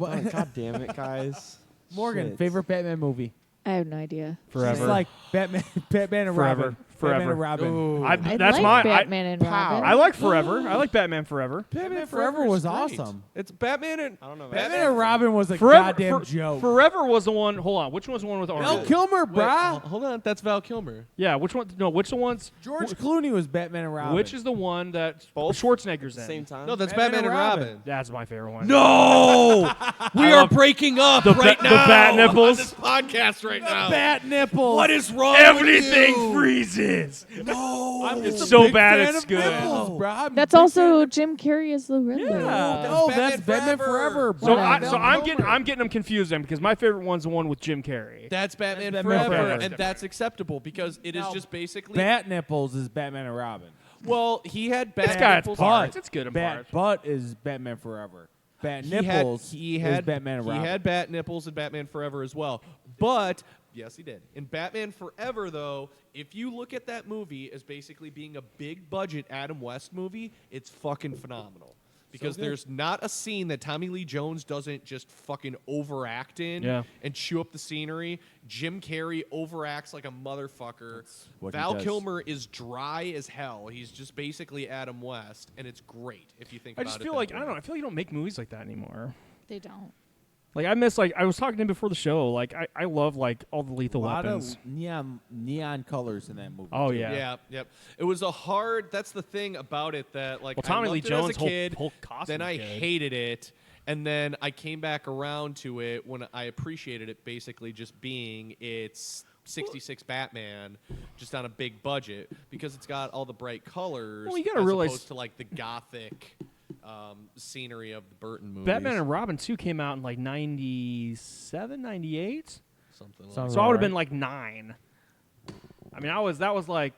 Oh, God damn it, guys. Morgan, Shit. favorite Batman movie? I have no idea. Forever. It's like Batman and Forever. Robin. Forever. Batman and Robin. Ooh. I That's like mine. Batman and Robin. I like Forever. I like Batman Forever. Batman Forever was is great. awesome. It's Batman and I don't know. Batman and Robin was a Forever, goddamn joke. Forever was the one. Hold on. Which one was the one with Val Arnold? Kilmer, Wait, brah. hold on, that's Val Kilmer. Yeah. Which one? No. Which the ones? George Clooney was Batman and Robin. Which is the one that Both? Schwarzenegger's At the in? same time? No, that's Batman Batman, and and Robin. Robin. That's my favorite one. No, we I are love breaking up the right ba- now the bat nipples. on this podcast right now. Bat nipples. What is wrong Everything with you? freezes. No, I'm It's just a so big bad fan it's of good. nipples, bro. I'm a That's big also fan Jim Carrey as the Riddler. Yeah. of, that's Batman Forever. So, bro. I'm getting them confused then because my favorite one's the one with Jim Carrey. That's Batman, Batman Forever, Forever. and that's acceptable because it is Now, just basically. Bat nipples is Batman and Robin. Well, he had bat It's got its nipples. parts. It's good in Bat parts. butt is Batman Forever. Bat He nipples he is had Batman and Robin. He had bat nipples in Batman Forever as well. But yes, he did. In Batman Forever, though, if you look at that movie as basically being a big budget Adam West movie, it's fucking phenomenal. Because good. there's not a scene that Tommy Lee Jones doesn't just fucking overact in Yeah. and chew up the scenery. Jim Carrey overacts like a motherfucker. what he Val does. Kilmer is dry as hell. He's just basically Adam West, and it's great if you think I about just it. feel that like way. I don't know. I feel like you don't make movies like that anymore. They don't. Like I miss I was talking to him before the show. Like I love like all the a Lethal lot Weapons. of neon colors in that movie. Oh too. yeah. Yeah, yep. It was a hard. That's the thing about it that like Well, Tommy I Lee loved it Jones' as a whole- kid. whole costume's then I good. hated it, and then I came back around to it when I appreciated it. Basically, just being it's 66 Batman, just on a big budget because it's got all the bright colors. Well, you gotta as realize- opposed to like the gothic scenery of the Burton movies. Batman and Robin 2 came out in like 97, 98. Something like Sounds So I about would have right. been like 9. I mean, that was like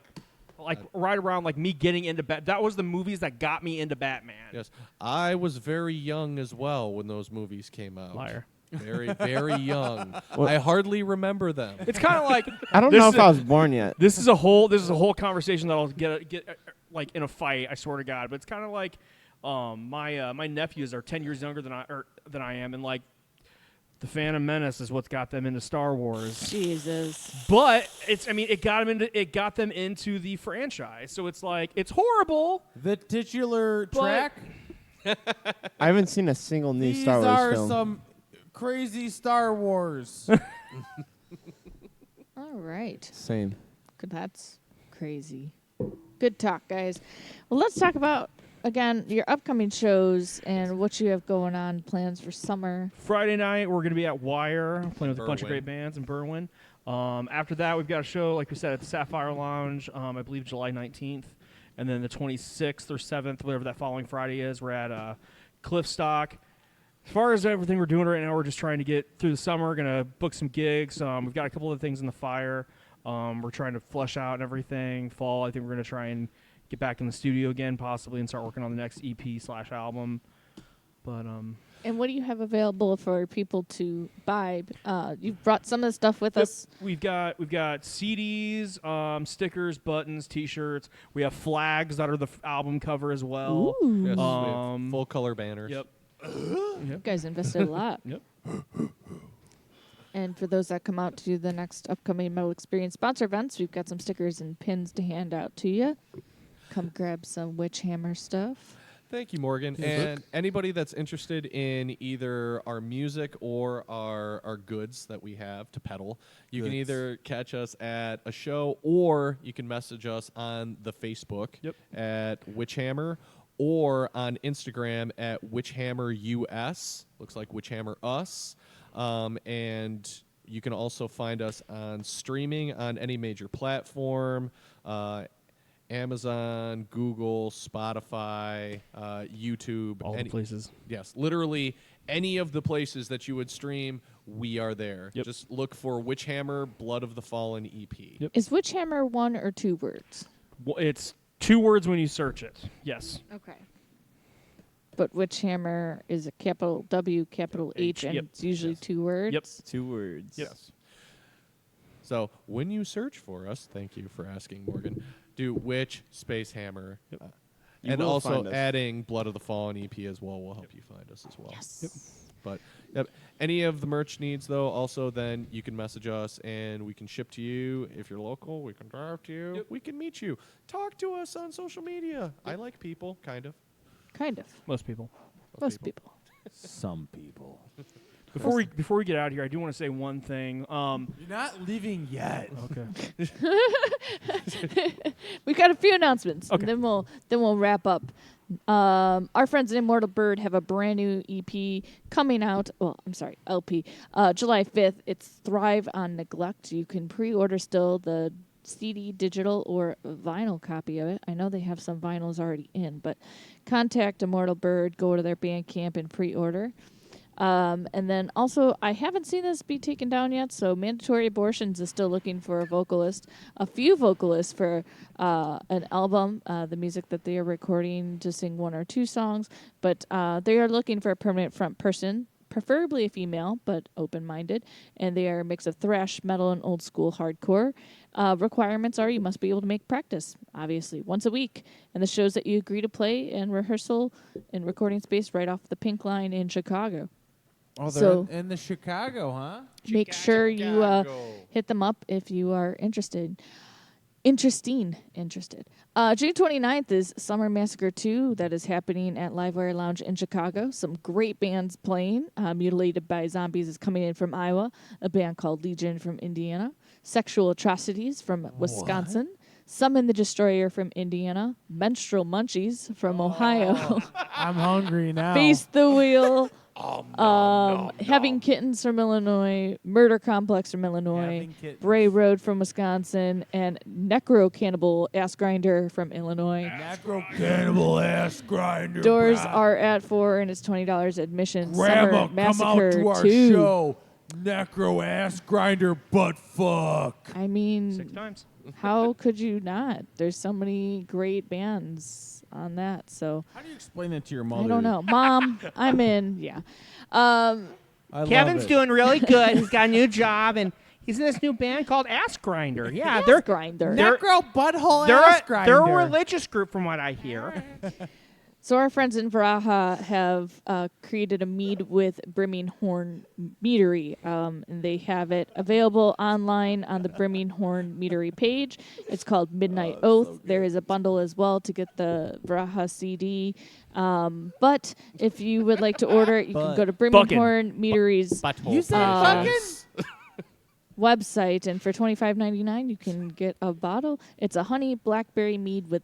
right around like me getting into that was the movies that got me into Batman. Yes, I was very young as well when those movies came out. Liar. Very, very young. I hardly remember them. It's kind of like I don't know if I was born yet. This is a whole conversation that I'll get like in a fight. I swear to God, but it's kind of like my nephews are 10 years younger than I am, and like the Phantom Menace is what's got them into Star Wars. Jesus. But it got them into the franchise. So it's like it's horrible. The titular track. I haven't seen a single new These Star Wars are film. some crazy Star Wars. All right. Same. That's crazy. Good talk, guys. Well, let's talk about, again, your upcoming shows and what you have going on, plans for summer. Friday night, we're going to be at Wire, playing with a bunch of Berwyn. great bands in Berwyn. After that, we've got a show, like we said, at the Sapphire Lounge, I believe July 19th. And then the 26th or 7th, whatever that following Friday is, we're at Cliffstock. As far as everything we're doing right now, we're just trying to get through the summer. We're going to book some gigs. We've got a couple of things in the fire. We're trying to flesh out and everything. Fall, I think we're going to try and get back in the studio again, possibly, and start working on the next EP/album. But And what do you have available for people to buy? You've brought some of the stuff with us. We've got CDs, stickers, buttons, T-shirts. We have flags that are the album cover as well. Ooh. Yes, we have full color banners. Yep. You guys invested a lot. Yep. And for those that come out to the next upcoming Metal Experience sponsor events, we've got some stickers and pins to hand out to you. Come grab some Witch Hammer stuff. Thank you, Morgan. And anybody that's interested in either our music or our goods that we have to peddle, you can either catch us at a show or you can message us on the Facebook at Witchhammer or on Instagram at WitchhammerUS. Looks like Witchhammer Us. And you can also find us on streaming on any major platform. Amazon, Google, Spotify, YouTube. All the places. Yes, literally any of the places that you would stream, we are there. Yep. Just look for Witchhammer Blood of the Fallen EP. Yep. Is Witch Hammer 1 or 2 words? Well, it's 2 words when you search it. Yes. Okay. But Witch Hammer is a capital W, capital H, and Yep. it's usually 2 words. Yep. 2 words. Yes. So when you search for us, thank you for asking, Morgan, do Witch Space Hammer. You And will also find us. adding Blood of the Fallen EP as well will help you find us as well. Yes. But any of the merch needs, though, also then you can message us and we can ship to you. If you're local, we can drive to you. We can meet you. Talk to us on social media. I like people, kind of. Kind of. Most people. Most people. Some people. Before we get out of here, I do want to say one thing. You're not leaving yet. Okay. We've got a few announcements. Okay. And then we'll wrap up. Our friends at Immortal Bird have a brand new EP coming out. Well, I'm sorry, LP. July 5th. It's Thrive on Neglect. You can pre-order still the CD, digital, or vinyl copy of it. I know they have some vinyls already in, but contact Immortal Bird, go to their Bandcamp and pre-order. And then also, I haven't seen this be taken down yet, so Mandatory Abortions is still looking for a vocalist, a few vocalists for an album, the music that they are recording to sing 1 or 2 songs, but they are looking for a permanent front person, preferably a female, but open-minded, and they are a mix of thrash, metal, and old-school hardcore. Requirements are you must be able to make practice, obviously, once a week, and the shows that you agree to play in rehearsal and recording space right off the Pink Line in Chicago. Oh, they're So- in the Chicago, huh? Make sure you hit them up if you are interested. Interested. June 29th is Summer Massacre 2 that is happening at Livewire Lounge in Chicago. Some great bands playing. Mutilated by Zombies is coming in from Iowa. A band called Legion from Indiana. Sexual Atrocities from Wisconsin. Summon the Destroyer from Indiana. Menstrual Munchies from Ohio. I'm hungry now. Face the Wheel. Having Kittens from Illinois, Murder Complex from Illinois, Having Kittens. Bray Road from Wisconsin, and Necro Cannibal Ass Grinder from Illinois. Necro Cannibal Ass Grinder. Doors are at $4 and it's $20 admission. Grandma, Summer come Massacre out to our 2. show. Necro Ass Grinder butt fuck. I mean, 6 times. how could you not? There's so many great bands on that. So How do you explain that to your mother? I don't know. Mom, I'm in. Yeah. Kevin's doing really good. He's got a new job, and he's in this new band called Ass Grinder. Yeah, Ass Grinder. Necro Butthole Ass Grinder. They're a religious group, from what I hear. So our friends in Varaha have created a mead with Brimminghorn Meadery, and they have it available online on the Brimminghorn Meadery page. It's called Midnight Oath. So there is a bundle as well to get the Varaha CD. But if you would like to order it, you can go to Brimminghorn Meadery's website, and for $25.99 you can get a bottle. It's a honey blackberry mead with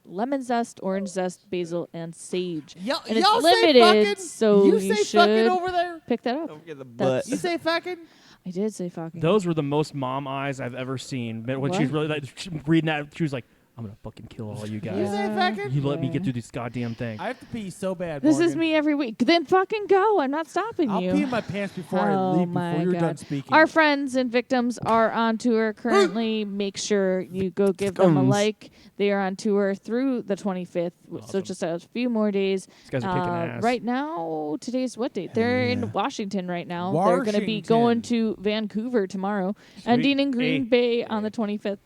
lemon zest, orange zest, basil, and sage. And it's y'all limited, so you you say fucking should over there? pick that up. Don't forget the That's- butt. You say fucking? I did say fucking. Those were the most mom eyes I've ever seen. But when she was What? really reading that, she was like, "I'm gonna fucking kill all you guys. You say fucking? You let me get through this goddamn thing." I have to pee so bad. This Morgan. is me every week. Then fucking go. I'm not stopping I'll you. pee in my pants before I Oh leave. my Before you're God. done speaking. Our friends and victims are on tour currently. Make sure you go give them a Scones. like. They are on tour through the 25th, so just a few more days. These guys are kicking ass. Right now, today's what date? They're in Washington right now. They're going to be going to Vancouver tomorrow, ending in Green Bay on the 25th.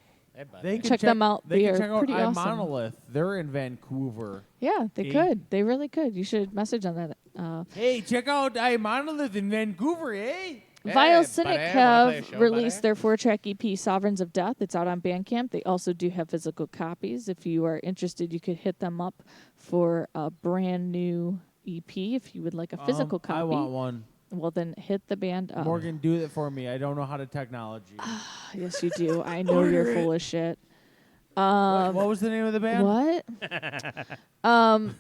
They can check them out. They They can are check out pretty awesome. iMonolith. They're in Vancouver. Yeah, they could. They really could. You should message on that. Hey, check out iMonolith in Vancouver, eh? Vile Cynic have released their 4-track EP, Sovereigns of Death. It's out on Bandcamp. They also do have physical copies. If you are interested, you could hit them up for a brand new EP if you would like a physical copy. I want one. Well, then hit the band up. Morgan, do it for me. I don't know how to technology. Yes, you do. I know you're full of shit. What was the name of the band? What?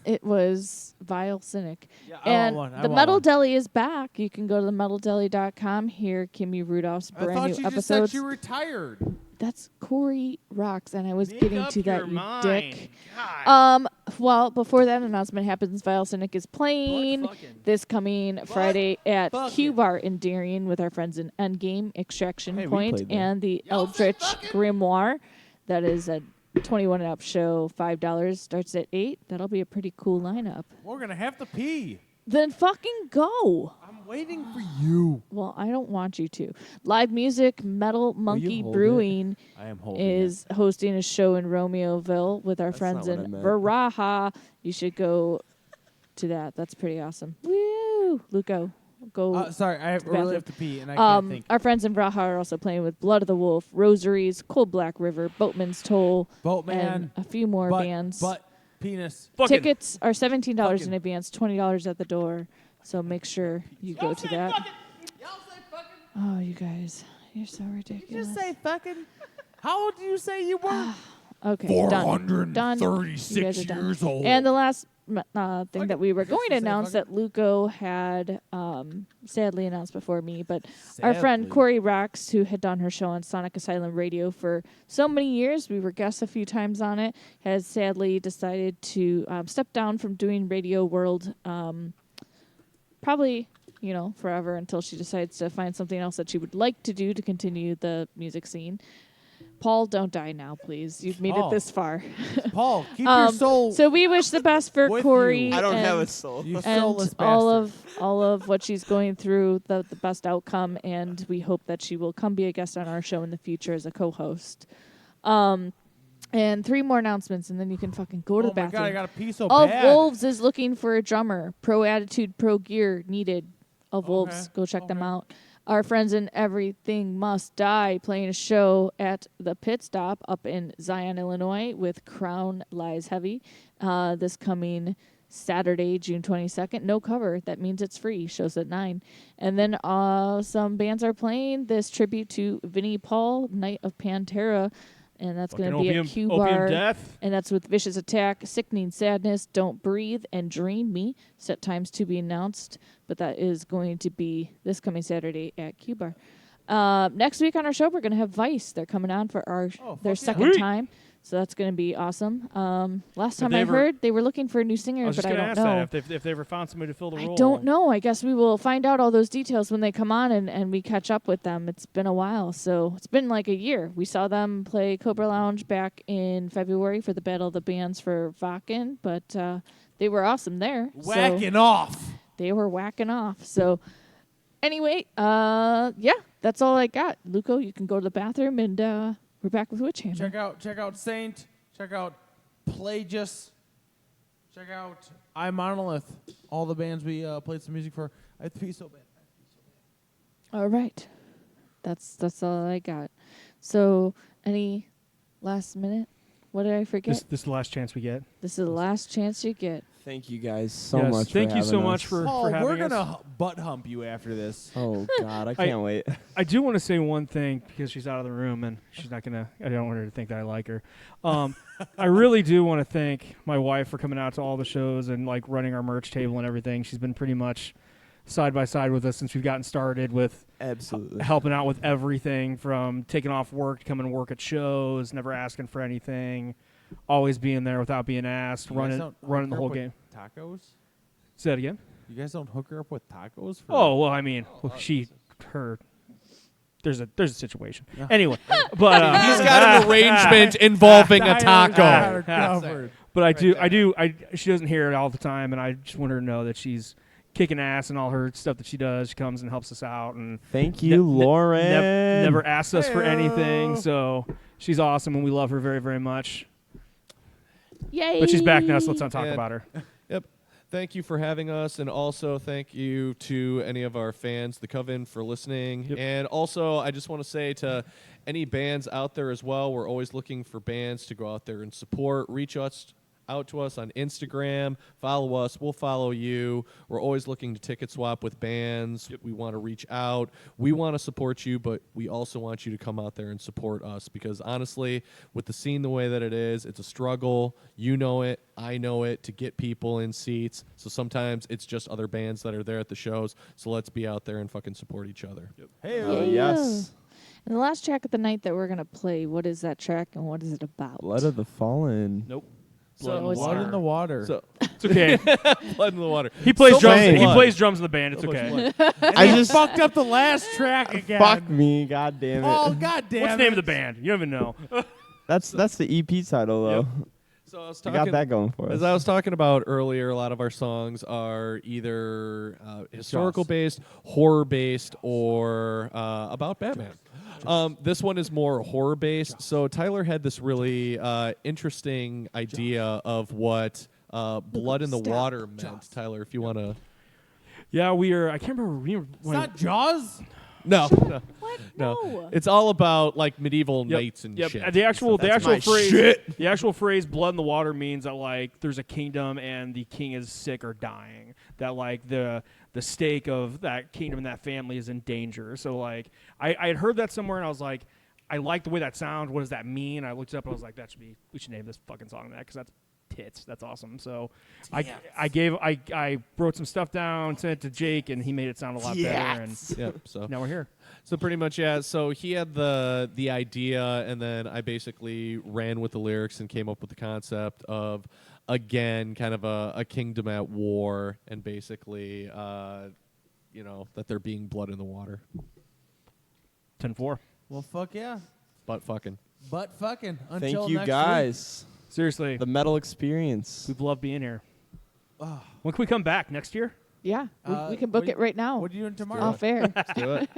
It was Vile Cynic. Yeah, I and want one. I the want Metal one. Deli is back. You can go to themetaldeli.com. Hear Kimmy Rudolph's I brand thought new you just episodes. said you retired. That's Corey Rocks, and I was Make getting up to that, your you mind. dick. God. Well, before that announcement happens, Vile Cynic is playing this coming Friday at Q Bar in Darien with our friends in Endgame, Extraction Hey, we Point, played there. and the Eldritch Grimoire. That is a 21 and up show. $5 starts at 8. That'll be a pretty cool lineup. We're gonna have to pee. Then fucking go. I'm waiting for you. Well, I don't want you to. Live music, Metal Monkey hold it? Brewing I am holding is hosting a show in Romeoville with our friends not what in I meant. Varaha. You should go to that. That's pretty awesome. Woo! Luco, go. Sorry, I to the really bathroom. have to pee, and I can't think. Our friends in Varaha are also playing with Blood of the Wolf, Rosaries, Cold Black River, Boatman's Toll, Boatman, and a few more bands. Penis. Tickets are $17 in advance, $20 at the door. So make sure you go to that. Oh, you guys, you're so ridiculous. You just say fucking. How old do you say you were? Okay, done. You 436 guys are done. years old. And the last thing that we were going to announce that Luco had sadly announced before me, but our friend Sadly. Corey Rocks, who had done her show on Sonic Asylum Radio for so many years, we were guests a few times on it, has sadly decided to step down from doing Radio World, probably, forever until she decides to find something else that she would like to do to continue the music scene. Paul, don't die now, please. You've made Paul. it this far. Paul, keep your soul. So we wish the best for with Corey. you. I don't have a and- soul. You and soulless all bastard. of what she's going through, the best outcome, and we hope that she will come be a guest on our show in the future as a co-host. And 3 more announcements, and then you can fucking go to Oh the my bathroom. God, I gotta pee so All of bad. Wolves is looking for a drummer. Pro Attitude, Pro Gear needed. Of Wolves, go check them out. Our friends in Everything Must Die playing a show at the Pit Stop up in Zion, Illinois with Crown Lies Heavy this coming Saturday, June 22nd. No cover. That means it's free. Shows at 9. And then some bands are playing this tribute to Vinnie Paul, Night of Pantera. And that's going to be at Q Bar. Death. And that's with Vicious Attack, Sickening Sadness, Don't Breathe, and Drain Me. Set times to be announced. But that is going to be this coming Saturday at Q Bar. Next week on our show, we're going to have Vice. They're coming on for their second time. So that's going to be awesome. Last time I heard, they were looking for a new singer, I was but just I going to don't ask know. that if they ever found somebody to fill the role. I don't know. I guess we will find out all those details when they come on and we catch up with them. It's been a while, so it's been like a year. We saw them play Cobra Lounge back in February for the Battle of the Bands for Vakken, but they were awesome there. Whacking off. They were whacking off. So Anyway, yeah, that's all I got. Luco, you can go to the bathroom, and we're back with Witch Hammer. Check out Saint. Check out Plagius. Check out I Monolith. All the bands we played some music for. I have to pee so bad. All right, that's all I got. So, any last minute? What did I forget? This is the last chance we get. This is the last chance you get. Thank you guys so Yes, much. thank for you so having much us. for Paul, having we're us. gonna butt hump you after this. Oh God, I can't wait. I do want to say one thing because she's out of the room and she's not gonna. I don't want her to think that I like her. I really do want to thank my wife for coming out to all the shows and like running our merch table and everything. She's been pretty much side by side with us since we've gotten started with absolutely helping out with everything from taking off work to come and work at shows, never asking for anything, always being there without being asked, You guys running don't the hook whole her game. up with Tacos? Say that again. You guys don't hook her up with tacos? Oh well, I mean, there's a situation. Anyway, but He's got an arrangement involving a taco. But she doesn't hear it all the time, and I just want her to know that she's kicking ass and all her stuff that she does. She comes and helps us out, and Thank you, Lauren. Never asks us for anything, so she's awesome, and we love her very, very much. Yay! But she's back now, so let's not talk about her. Yep. Thank you for having us, and also thank you to any of our fans, the Coven, for listening. Yep. And also, I just want to say to any bands out there as well, we're always looking for bands to go out there and support. Reach out to us on Instagram. Follow us. We'll follow you. We're always looking to ticket swap with bands. Yep. We want to reach out. We want to support you, but we also want you to come out there and support us because honestly, with the scene the way that it is, it's a struggle. You know it. I know it, to get people in seats. So sometimes it's just other bands that are there at the shows. So let's be out there and fucking support each other. Yep. Hey, yes. And the last track of the night that we're going to play, what is that track and what is it about? Blood of the Fallen. Nope. Blood in the water. So It's okay. Blood in the water. He plays So drums. much He blood. plays drums in the band. It's So much okay. blood. I just fucked up the last track again. Fuck me, god damn it. Oh, god damn What's it. the name of the band? You don't even know. That's the EP title though. Yep. So I was We talking, got that going for us. As I was talking about earlier, a lot of our songs are either historical based, horror based, or about Batman. This one is more horror based. So Tyler had this really interesting idea of what blood in the water meant. Tyler, if you want to. Yeah, we are. I can't remember. It's not Jaws? No. What? No. No. It's all about like medieval Yep. knights and Yep. shit. And the actual That's my phrase shit. the actual phrase blood in the water means that like there's a kingdom and the king is sick or dying. That like the stake of that kingdom and that family is in danger. So like I had heard that somewhere and I was like, I like the way that sounds. What does that mean? I looked it up and I was like, we should name this fucking song that because that's tits. That's awesome. So I wrote some stuff down, sent it to Jake, and he made it sound a lot better. And Yep, so now we're here. So pretty much, yeah. So he had the idea, and then I basically ran with the lyrics and came up with the concept of, again, kind of a kingdom at war, and basically, that there being blood in the water. 10-4. Well, fuck yeah. Butt fucking. Butt fucking. Until Thank you next guys. Seriously. The metal experience. We've loved being here. When can we come back? Next year? Yeah, we can book it right now. What are you doing tomorrow? Off air. Let's do it.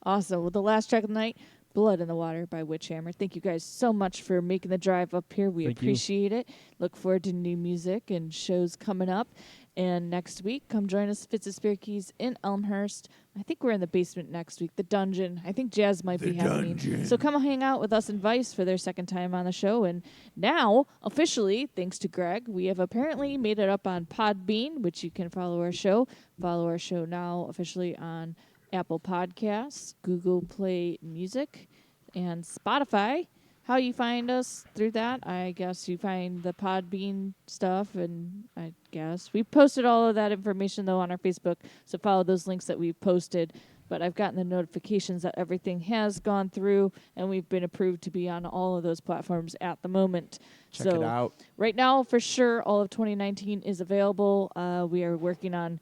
Awesome. Well, the last track of the night, Blood in the Water by Witch Hammer. Thank you guys so much for making the drive up here. We Thank you. appreciate it. Look forward to new music and shows coming up. And next week, come join us, Fitz Keys in Elmhurst. I think we're in the basement next week, the dungeon. I think Jazz might be having me. So come hang out with us and Vice for their second time on the show. And now, officially, thanks to Greg, we have apparently made it up on Podbean, which you can follow our show. Follow our show now officially on Apple Podcasts, Google Play Music, and Spotify. How you find us through that, I guess you find the Podbean stuff, and I guess we posted all of that information, though, on our Facebook, so follow those links that we've posted. But I've gotten the notifications that everything has gone through, and we've been approved to be on all of those platforms at the moment. Check it out. Right now, for sure, all of 2019 is available. We are working on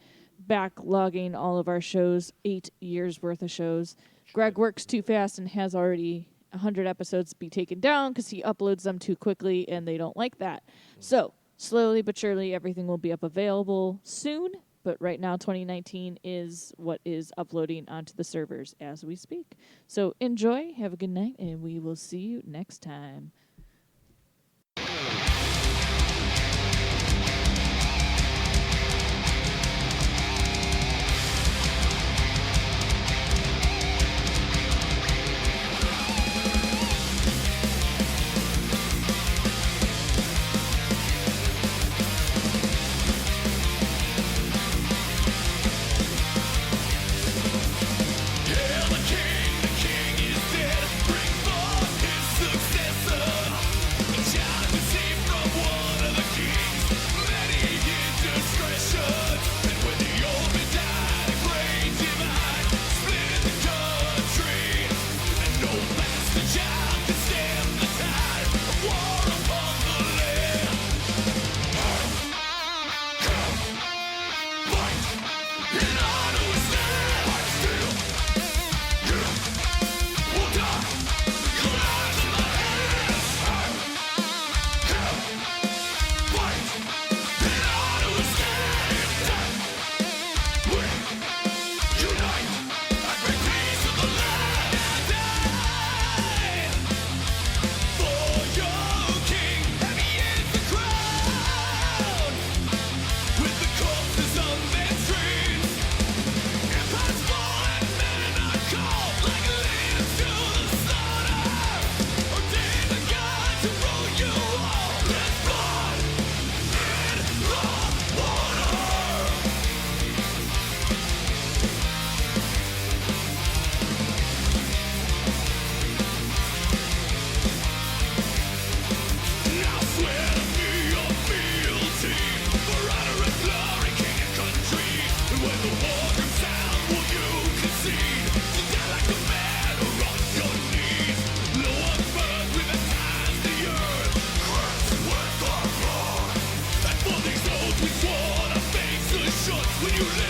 backlogging all of our shows, 8 years worth of shows. Greg works too fast and has already 100 episodes be taken down because he uploads them too quickly and they don't like that. So slowly but surely everything will be up available soon, but right now 2019 is what is uploading onto the servers as we speak. So enjoy, have a good night, and we will see you next time. When you live